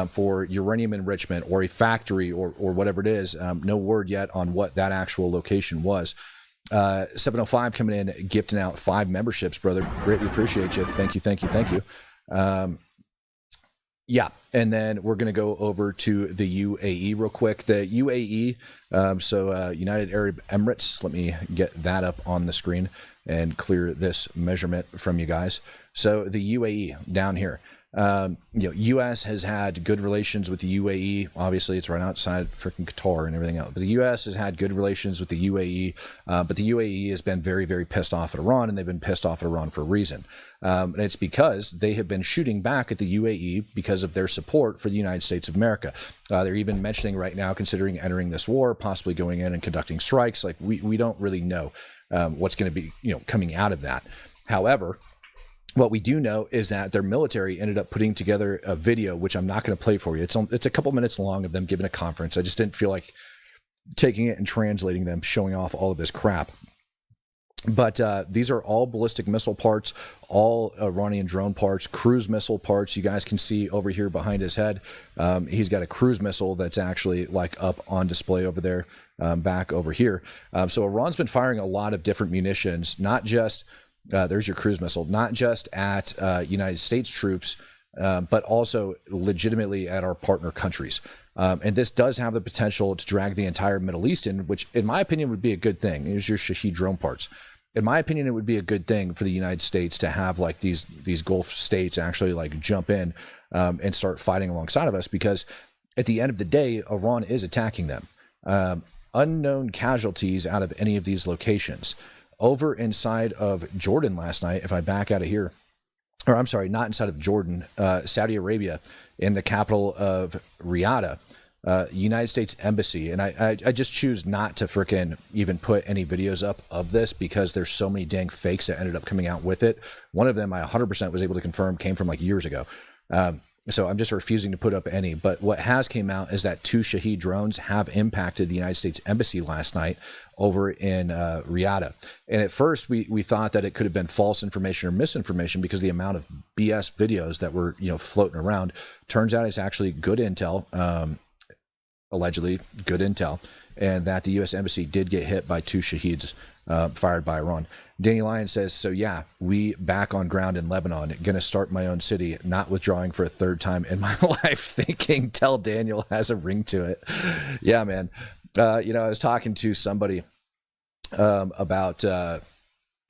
for uranium enrichment or a factory or whatever it is. No word yet on what that actual location was. 705 coming in, gifting out 5 memberships, brother. Greatly appreciate you. Thank you. Yeah, and then we're going to go over to the UAE real quick. The UAE, United Arab Emirates, let me get that up on the screen and clear this measurement from you guys. So the UAE down here, U.S. has had good relations with the UAE. Obviously, it's right outside freaking Qatar and everything else. But the U.S. has had good relations with the UAE. But the UAE has been very, very pissed off at Iran, and they've been pissed off at Iran for a reason. And it's because they have been shooting back at the UAE because of their support for the United States of America. They're even mentioning right now, considering entering this war, possibly going in and conducting strikes. Like we don't really know what's going to be, coming out of that. However, what we do know is that their military ended up putting together a video, which I'm not going to play for you. It's a couple minutes long of them giving a conference. I just didn't feel like taking it and translating them, showing off all of this crap. But these are all ballistic missile parts, all Iranian drone parts, cruise missile parts. You guys can see over here behind his head, he's got a cruise missile that's actually like up on display over there, back over here. So Iran's been firing a lot of different munitions, not just, there's your cruise missile, not just at United States troops, but also legitimately at our partner countries. And this does have the potential to drag the entire Middle East in, which in my opinion would be a good thing. Here's your Shahed drone parts. In my opinion, it would be a good thing for the United States to have like these Gulf states actually like jump in and start fighting alongside of us, because at the end of the day, Iran is attacking them. Unknown casualties out of any of these locations. Over inside of Jordan last night, if I back out of here, or I'm sorry, not inside of Jordan, Saudi Arabia, in the capital of Riyadh, United States Embassy, and I just choose not to frickin' even put any videos up of this because there's so many dang fakes that ended up coming out with it. One of them I 100% was able to confirm came from like years ago. So I'm just refusing to put up any. But what has came out is that 2 Shahed drones have impacted the United States Embassy last night over in Riyadh. And at first we thought that it could have been false information or misinformation because the amount of BS videos that were floating around. Turns out it's actually good intel. Allegedly good intel, and that the U.S. Embassy did get hit by 2 Shaheeds fired by Iran. Danny Lyon says, so yeah, we back on ground in Lebanon, gonna start my own city, not withdrawing for a 3rd time in my life. Thinking Tell Daniel has a ring to it. Yeah, man. I was talking to somebody about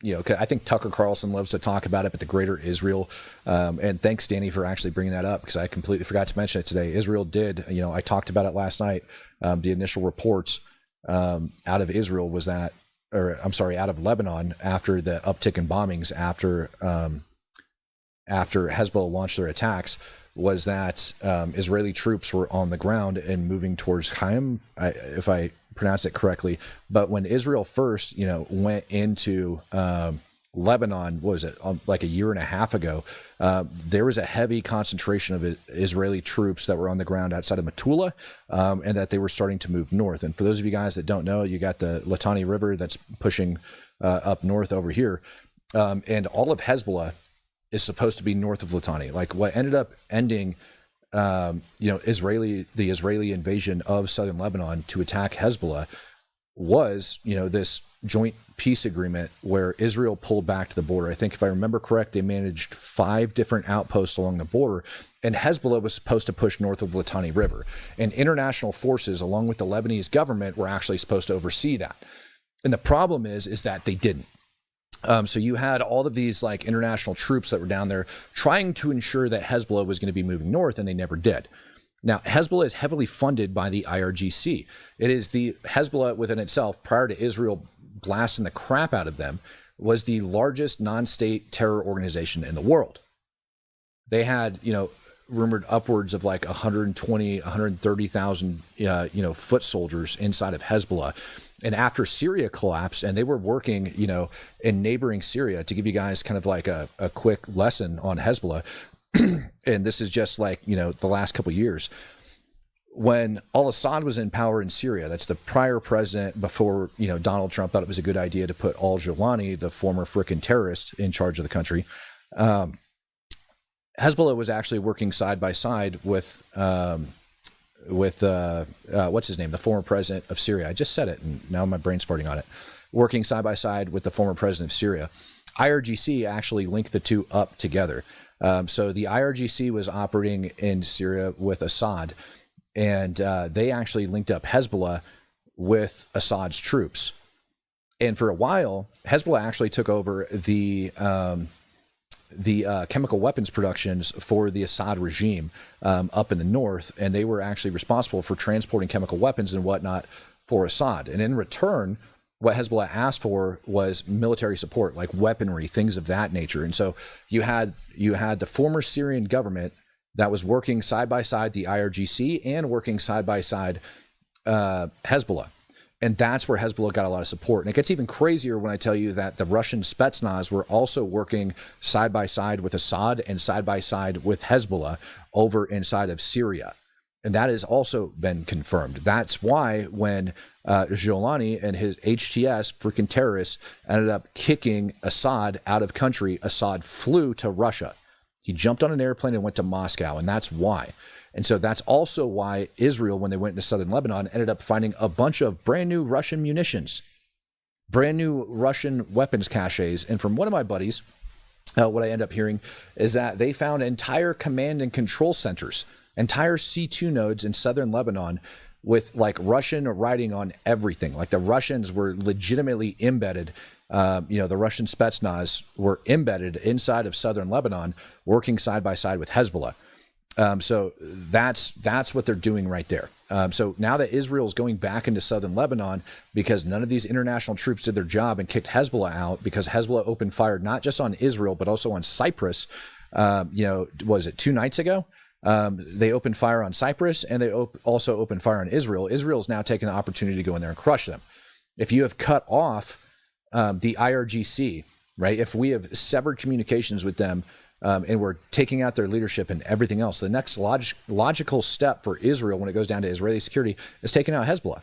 I think Tucker Carlson loves to talk about it, but the greater Israel, and thanks Danny for actually bringing that up because I completely forgot to mention it today. Israel did, I talked about it last night. The initial reports out of Israel was that, out of Lebanon after the uptick in bombings after Hezbollah launched their attacks was that Israeli troops were on the ground and moving towards Chaim, if I pronounce it correctly. But when Israel first, went into Lebanon, what was it, like a year and a half ago, there was a heavy concentration of Israeli troops that were on the ground outside of Metula, and that they were starting to move north. And for those of you guys that don't know, you got the Litani River that's pushing up north over here, and all of Hezbollah is supposed to be north of Litani. Like what ended up ending, the Israeli invasion of southern Lebanon to attack Hezbollah was, this joint peace agreement where Israel pulled back to the border. I think if I remember correct, they managed 5 different outposts along the border, and Hezbollah was supposed to push north of Litani River. And international forces, along with the Lebanese government, were actually supposed to oversee that. And the problem is that they didn't. So you had all of these like international troops that were down there trying to ensure that Hezbollah was going to be moving north, and they never did. Now, Hezbollah is heavily funded by the IRGC. It is the Hezbollah within itself, prior to Israel blasting the crap out of them, was the largest non-state terror organization in the world. They had, rumored upwards of like 120, 130,000, foot soldiers inside of Hezbollah. And after Syria collapsed, and they were working, in neighboring Syria, to give you guys kind of like a quick lesson on Hezbollah. And this is just like, the last couple of years. When al-Assad was in power in Syria, that's the prior president before, Donald Trump thought it was a good idea to put al-Jawlani, the former frickin' terrorist, in charge of the country. Hezbollah was actually working side by side with what's his name, the former president of Syria. I just said it, and now my brain's farting on it. Working side by side with the former president of Syria. IRGC actually linked the two up together. So the IRGC was operating in Syria with Assad, and they actually linked up Hezbollah with Assad's troops. And for a while, Hezbollah actually took over the chemical weapons productions for the Assad regime up in the north, and they were actually responsible for transporting chemical weapons and whatnot for Assad. And in return, what Hezbollah asked for was military support, like weaponry, things of that nature. And so you had the former Syrian government that was working side by side the IRGC and working side by side Hezbollah. And that's where Hezbollah got a lot of support. And it gets even crazier when I tell you that the Russian Spetsnaz were also working side by side with Assad and side by side with Hezbollah over inside of Syria. And that has also been confirmed. That's why when Jolani and his HTS, freaking terrorists, ended up kicking Assad out of country, Assad flew to Russia. He jumped on an airplane and went to Moscow, and that's why. And so that's also why Israel, when they went into southern Lebanon, ended up finding a bunch of brand new Russian munitions, brand new Russian weapons caches. And from one of my buddies, what I end up hearing is that they found entire command and control centers, entire C2 nodes in southern Lebanon with like Russian writing on everything. Like the Russians were legitimately embedded. The Russian Spetsnaz were embedded inside of southern Lebanon, working side by side with Hezbollah. So that's what they're doing right there. So now that Israel is going back into southern Lebanon because none of these international troops did their job and kicked Hezbollah out, because Hezbollah opened fire not just on Israel but also on Cyprus. Was it 2 nights ago? They opened fire on Cyprus, and they also opened fire on Israel. Israel's now taking the opportunity to go in there and crush them. If you have cut off the IRGC, right, if we have severed communications with them, and we're taking out their leadership and everything else, the next logical step for Israel when it goes down to Israeli security is taking out Hezbollah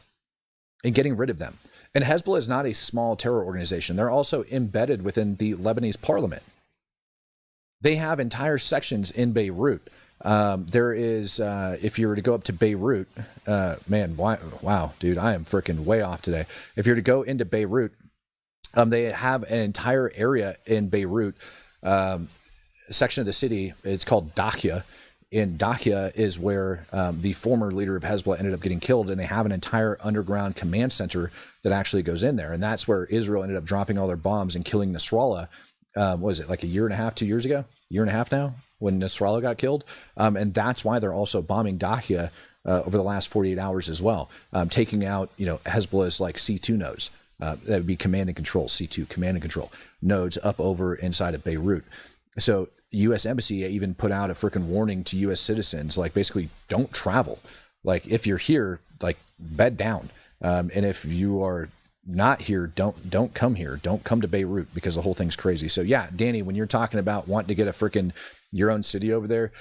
and getting rid of them. And Hezbollah is not a small terror organization. They're also embedded within the Lebanese parliament. They have entire sections in Beirut. There is, if you were to go up to Beirut, wow, dude, I am freaking way off today. If you were to go into Beirut, they have an entire area in Beirut, section of the city. It's called Dakhia. And Dakhia is where the former leader of Hezbollah ended up getting killed, and they have an entire underground command center that actually goes in there. And that's where Israel ended up dropping all their bombs and killing Nasrallah. Was it like a year and a half, 2 years ago? Year and a half now, when Nasrallah got killed. And that's why they're also bombing Dakhia over the last 48 hours as well, taking out, Hezbollah's like C2 nodes. That would be command and control, C2, command and control nodes up over inside of Beirut. So U.S. Embassy even put out a freaking warning to U.S. citizens, like basically don't travel. Like if you're here, like bed down. And if you are not here, don't come here. Don't come to Beirut because the whole thing's crazy. So yeah, Danny, when you're talking about wanting to get a freaking your own city over there,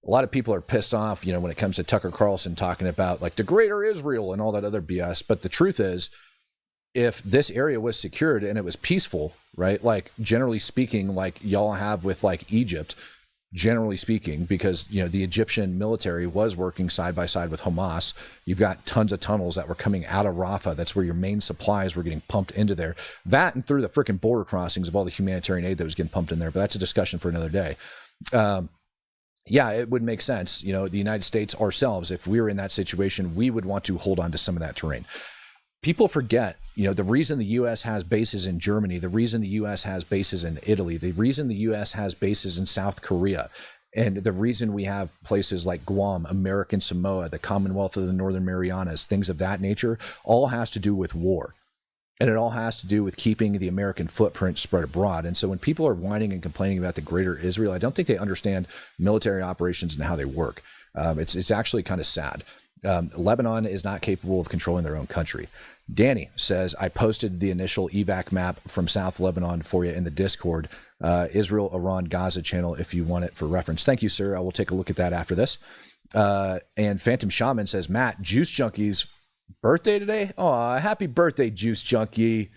a lot of people are pissed off, when it comes to Tucker Carlson talking about like the greater Israel and all that other BS. But the truth is, if this area was secured and it was peaceful, right? Like generally speaking, like y'all have with like Egypt, generally speaking, because, the Egyptian military was working side by side with Hamas. You've got tons of tunnels that were coming out of Rafah. That's where your main supplies were getting pumped into there. That and through the freaking border crossings of all the humanitarian aid that was getting pumped in there. But that's a discussion for another day. Yeah, it would make sense. The United States ourselves, if we were in that situation, we would want to hold on to some of that terrain. People forget, the reason the U.S. has bases in Germany, the reason the U.S. has bases in Italy, the reason the U.S. has bases in South Korea, and the reason we have places like Guam, American Samoa, the Commonwealth of the Northern Marianas, things of that nature, all has to do with war. And it all has to do with keeping the American footprint spread abroad. And so when people are whining and complaining about the greater Israel, I don't think they understand military operations and how they work. It's actually kind of sad. Lebanon is not capable of controlling their own country. Danny says, I posted the initial evac map from South Lebanon for you in the Discord, Israel, Iran, Gaza channel, if you want it for reference. Thank you, sir. I will take a look at that after this. And Phantom Shaman says, Matt, Juice Junkie's birthday today? Oh, happy birthday, Juice Junkie.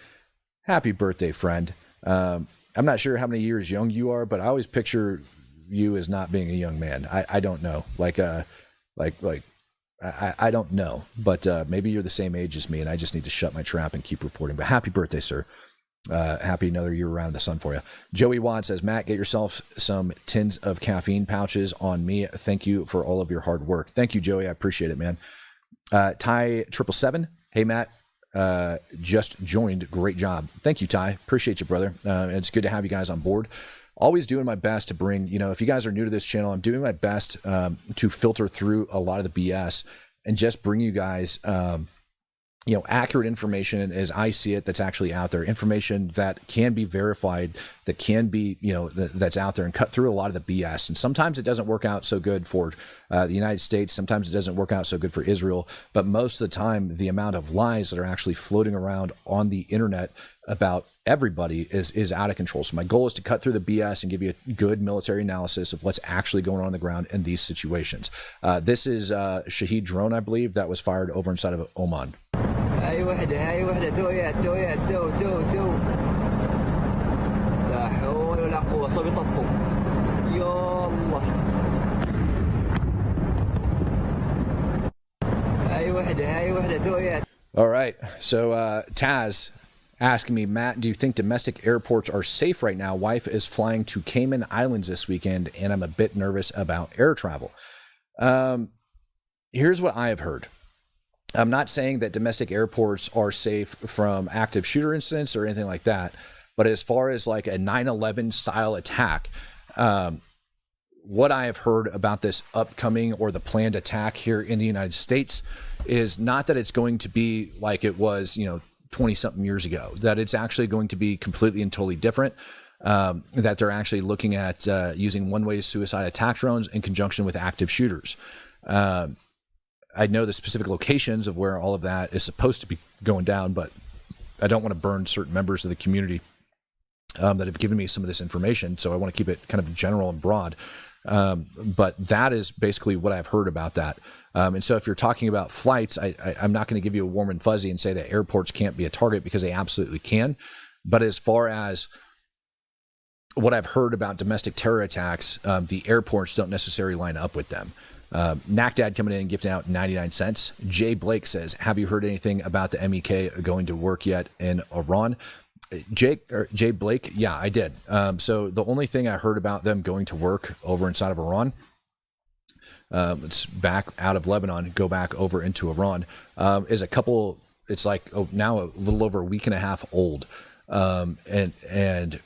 Happy birthday, friend. I'm not sure how many years young you are, but I always picture you as not being a young man. I don't know. I don't know, but maybe you're the same age as me and I just need to shut my trap and keep reporting. But happy birthday, sir. Happy another year around the sun for you. Joey Watt says, Matt, get yourself some tins of caffeine pouches on me. Thank you for all of your hard work. Thank you, Joey. I appreciate it, man. Ty 777. Hey, Matt, just joined. Great job. Thank you, Ty. Appreciate you, brother. It's good to have you guys on board. Always doing my best to bring, if you guys are new to this channel, I'm doing my best to filter through a lot of the BS and just bring you guys, accurate information as I see it that's actually out there, information that can be verified, that can be, that's out there, and cut through a lot of the BS. And sometimes it doesn't work out so good for the United States. Sometimes it doesn't work out so good for Israel. But most of the time, the amount of lies that are actually floating around on the internet about everybody is out of control. So my goal is to cut through the BS and give you a good military analysis of what's actually going on the ground in these situations. This is Shahed drone, I believe, that was fired over inside of Oman. هاي وحدة تويات تو لا حول ولا قوة صبي طفوا يالله هاي وحدة تويات. All right, so Taz asking me, Matt, do you think domestic airports are safe right now? Wife is flying to Cayman Islands this weekend, and I'm a bit nervous about air travel. Here's what I have heard. I'm not saying that domestic airports are safe from active shooter incidents or anything like that, but as far as like a 9/11 style attack, what I have heard about this upcoming or the planned attack here in the United States is not that it's going to be like it was, 20 something years ago, that it's actually going to be completely and totally different. that they're actually looking at using one-way suicide attack drones in conjunction with active shooters. I know the specific locations of where all of that is supposed to be going down, but I don't want to burn certain members of the community that have given me some of this information. So I want to keep it kind of general and broad. But that is basically what I've heard about that. And so if you're talking about flights, I'm not going to give you a warm and fuzzy and say that airports can't be a target, because they absolutely can. But as far as what I've heard about domestic terror attacks, the airports don't necessarily line up with them. NACDAD coming in and gifting out 99 cents. Jay Blake says, have you heard anything about the MEK going to work yet in Iran? Jay Blake, yeah, I did. So the only thing I heard about them going to work over inside of Iran, it's back out of Lebanon, go back over into Iran, is a couple, it's like now a little over a week and a half old. And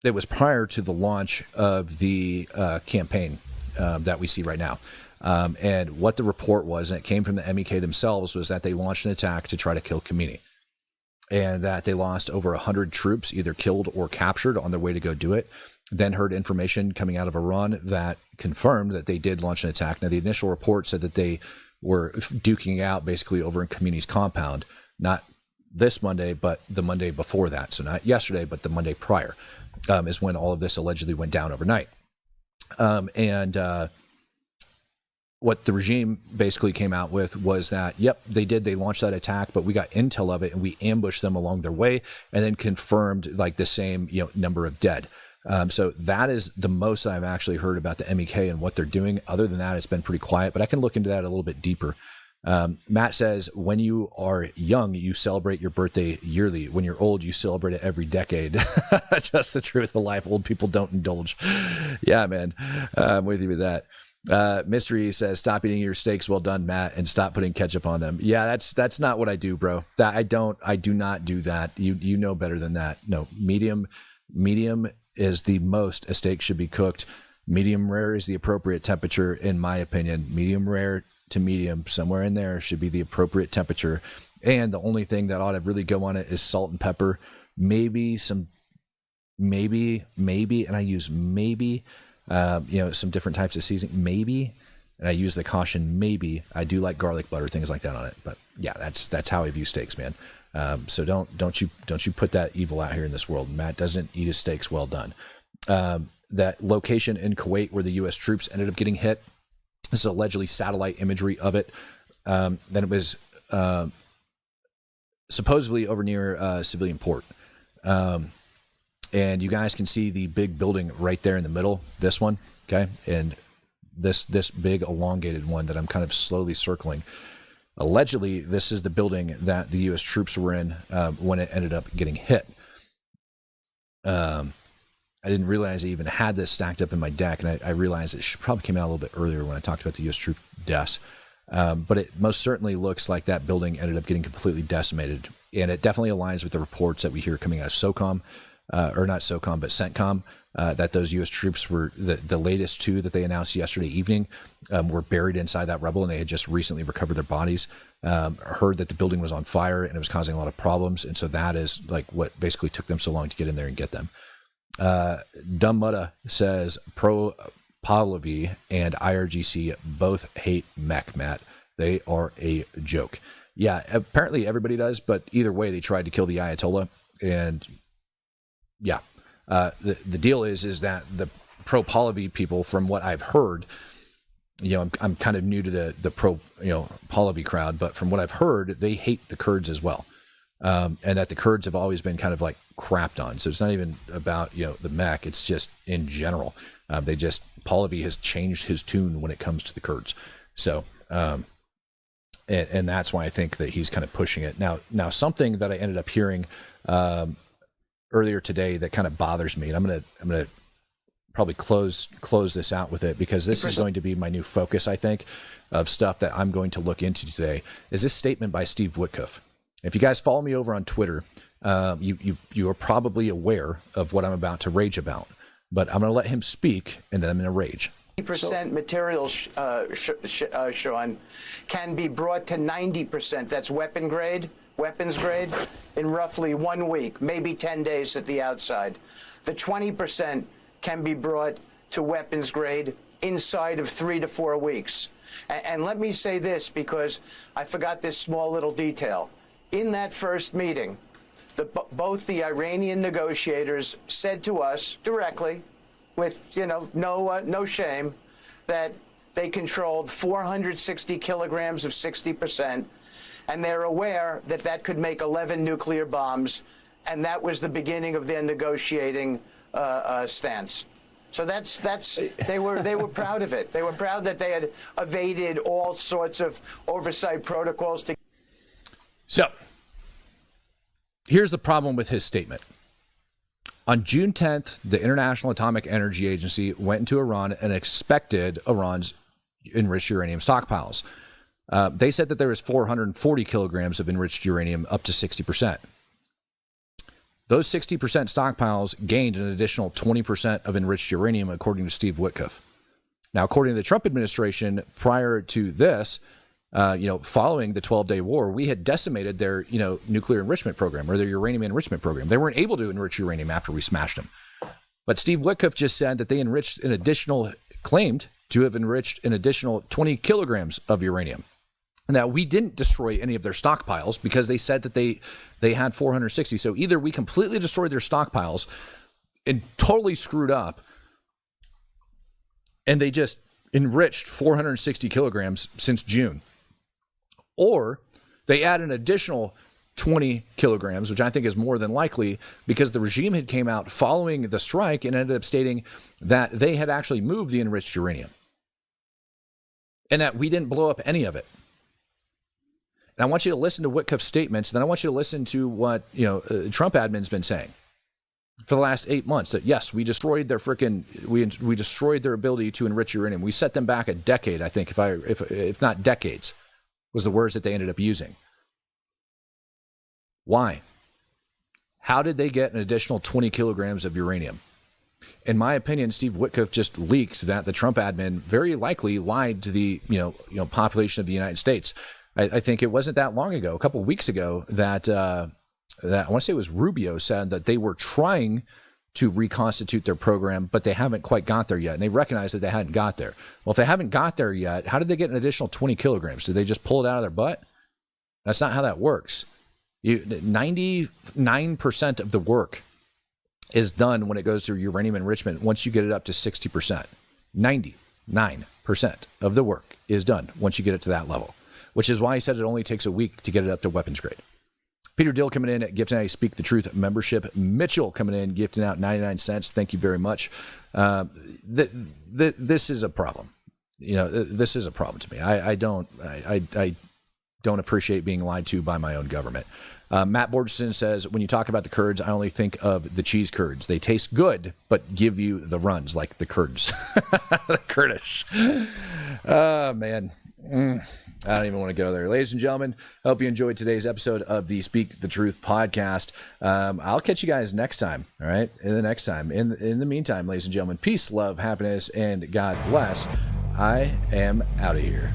it was prior to the launch of the campaign that we see right now. And what the report was, and it came from the MEK themselves, was that they launched an attack to try to kill Khamenei, and that they lost over 100 troops, either killed or captured, on their way to go do it. Then heard information coming out of Iran that confirmed that they did launch an attack. Now, the initial report said that they were duking out basically over in Khamenei's compound, not this Monday, but the Monday before that. So not yesterday, but the Monday prior, is when all of this allegedly went down overnight. What the regime basically came out with was that, yep, they launched that attack, but we got intel of it and we ambushed them along their way, and then confirmed like the same, number of dead. So that is the most I've actually heard about the MEK and what they're doing. Other than that, it's been pretty quiet, but I can look into that a little bit deeper. Matt says, when you are young, you celebrate your birthday yearly. When you're old, you celebrate it every decade. That's just the truth of life. Old people don't indulge. Yeah, man. I'm with you with that. Mystery says, stop eating your steaks well done, Matt, and stop putting ketchup on them. Yeah, that's not what I do, bro. I do not do that. You know better than that. No, medium is the most a steak should be cooked. Medium rare is the appropriate temperature, in my opinion. Medium rare to medium, somewhere in there should be the appropriate temperature. And the only thing that ought to really go on it is salt and pepper, maybe, and I use maybe, some different types of seasoning, maybe, and I use the caution maybe. I do like garlic butter, things like that on it. But yeah, that's how I view steaks, man. So don't you put that evil out here in this world. Matt doesn't eat his steaks well done. That location in Kuwait where the U.S. troops ended up getting hit, this is allegedly satellite imagery of it. Then it was supposedly over near a civilian port. And you guys can see the big building right there in the middle, this one, okay? And this big elongated one that I'm kind of slowly circling. Allegedly, this is the building that the U.S. troops were in when it ended up getting hit. I didn't realize I even had this stacked up in my deck, and I realized it probably came out a little bit earlier when I talked about the U.S. troop deaths. But it most certainly looks like that building ended up getting completely decimated. And it definitely aligns with the reports that we hear coming out of SOCOM, or not SOCOM, but CENTCOM, that those U.S. troops were, the latest two that they announced yesterday evening, were buried inside that rubble, and they had just recently recovered their bodies. Heard that the building was on fire and it was causing a lot of problems. And so that is like what basically took them so long to get in there and get them. Dumb Mutta says Pro Pahlavi and IRGC both hate Mech, Matt. They are a joke. Yeah, apparently everybody does, but either way, they tried to kill the Ayatollah. And yeah, the deal is that the Pro Pahlavi people, from what I've heard, I'm kind of new to the Pro Pahlavi crowd, but from what I've heard, they hate the Kurds as well. And that the Kurds have always been kind of like crapped on. So it's not even about, the Mech. It's just in general. Pahlavi has changed his tune when it comes to the Kurds. So, and that's why I think that he's kind of pushing it. Now something that I ended up hearing, earlier today that kind of bothers me, and I'm going to probably close this out with it, because this is going to be my new focus, I think, of stuff that I'm going to look into today, is this statement by Steve Witkoff. If you guys follow me over on Twitter, you are probably aware of what I'm about to rage about, but I'm going to let him speak, and then I'm going to rage. 90% material, Sean, can be brought to 90%. That's weapon grade. weapons grade, in roughly 1 week, maybe 10 days at the outside. The 20% can be brought to weapons grade inside of 3 to 4 weeks. And let me say this, because I forgot this small little detail. In that first meeting, both the Iranian negotiators said to us directly, with no shame, that they controlled 460 kilograms of 60%, and they're aware that that could make 11 nuclear bombs, and that was the beginning of their negotiating stance. So they were proud of it. They were proud that they had evaded all sorts of oversight protocols. So here's the problem with his statement. On June 10th, the International Atomic Energy Agency went into Iran and inspected Iran's enriched uranium stockpiles. They said that there was 440 kilograms of enriched uranium, up to 60%. Those 60% stockpiles gained an additional 20% of enriched uranium, according to Steve Witkoff. Now, according to the Trump administration, prior to this, following the 12-day war, we had decimated their, nuclear enrichment program, or their uranium enrichment program. They weren't able to enrich uranium after we smashed them. But Steve Witkoff just said that they claimed to have enriched an additional 20 kilograms of uranium. Now, we didn't destroy any of their stockpiles because they said that they had 460. So either we completely destroyed their stockpiles and totally screwed up, and they just enriched 460 kilograms since June, or they add an additional 20 kilograms, which I think is more than likely, because the regime had came out following the strike and ended up stating that they had actually moved the enriched uranium and that we didn't blow up any of it. And I want you to listen to Witkoff's statements. Then I want you to listen to what Trump admin's been saying for the last 8 months. That yes, we destroyed their we destroyed their ability to enrich uranium. We set them back a decade, I think, if not decades, was the words that they ended up using. Why? How did they get an additional 20 kilograms of uranium? In my opinion, Steve Witkoff just leaked that the Trump admin very likely lied to the population of the United States. I think it wasn't that long ago, a couple of weeks ago, that I want to say it was Rubio said that they were trying to reconstitute their program, but they haven't quite got there yet. And they recognized that they hadn't got there. Well, if they haven't got there yet, how did they get an additional 20 kilograms? Did they just pull it out of their butt? That's not how that works. 99% of the work is done when it goes through uranium enrichment once you get it up to 60%. 99% of the work is done once you get it to that level, which is why he said it only takes a week to get it up to weapons grade. Peter Dill coming in, gifting out a Speak the Truth membership. Mitchell coming in, gifting out 99 cents. Thank you very much. This is a problem. This is a problem to me. I don't appreciate being lied to by my own government. Matt Borgeson says, when you talk about the curds, I only think of the cheese curds. They taste good, but give you the runs like the curds. The Kurdish. Oh, man. I don't even want to go there. Ladies and gentlemen, I hope you enjoyed today's episode of the Speak the Truth podcast. I'll catch you guys next time. All right. In the meantime, ladies and gentlemen, peace, love, happiness, and God bless. I am out of here.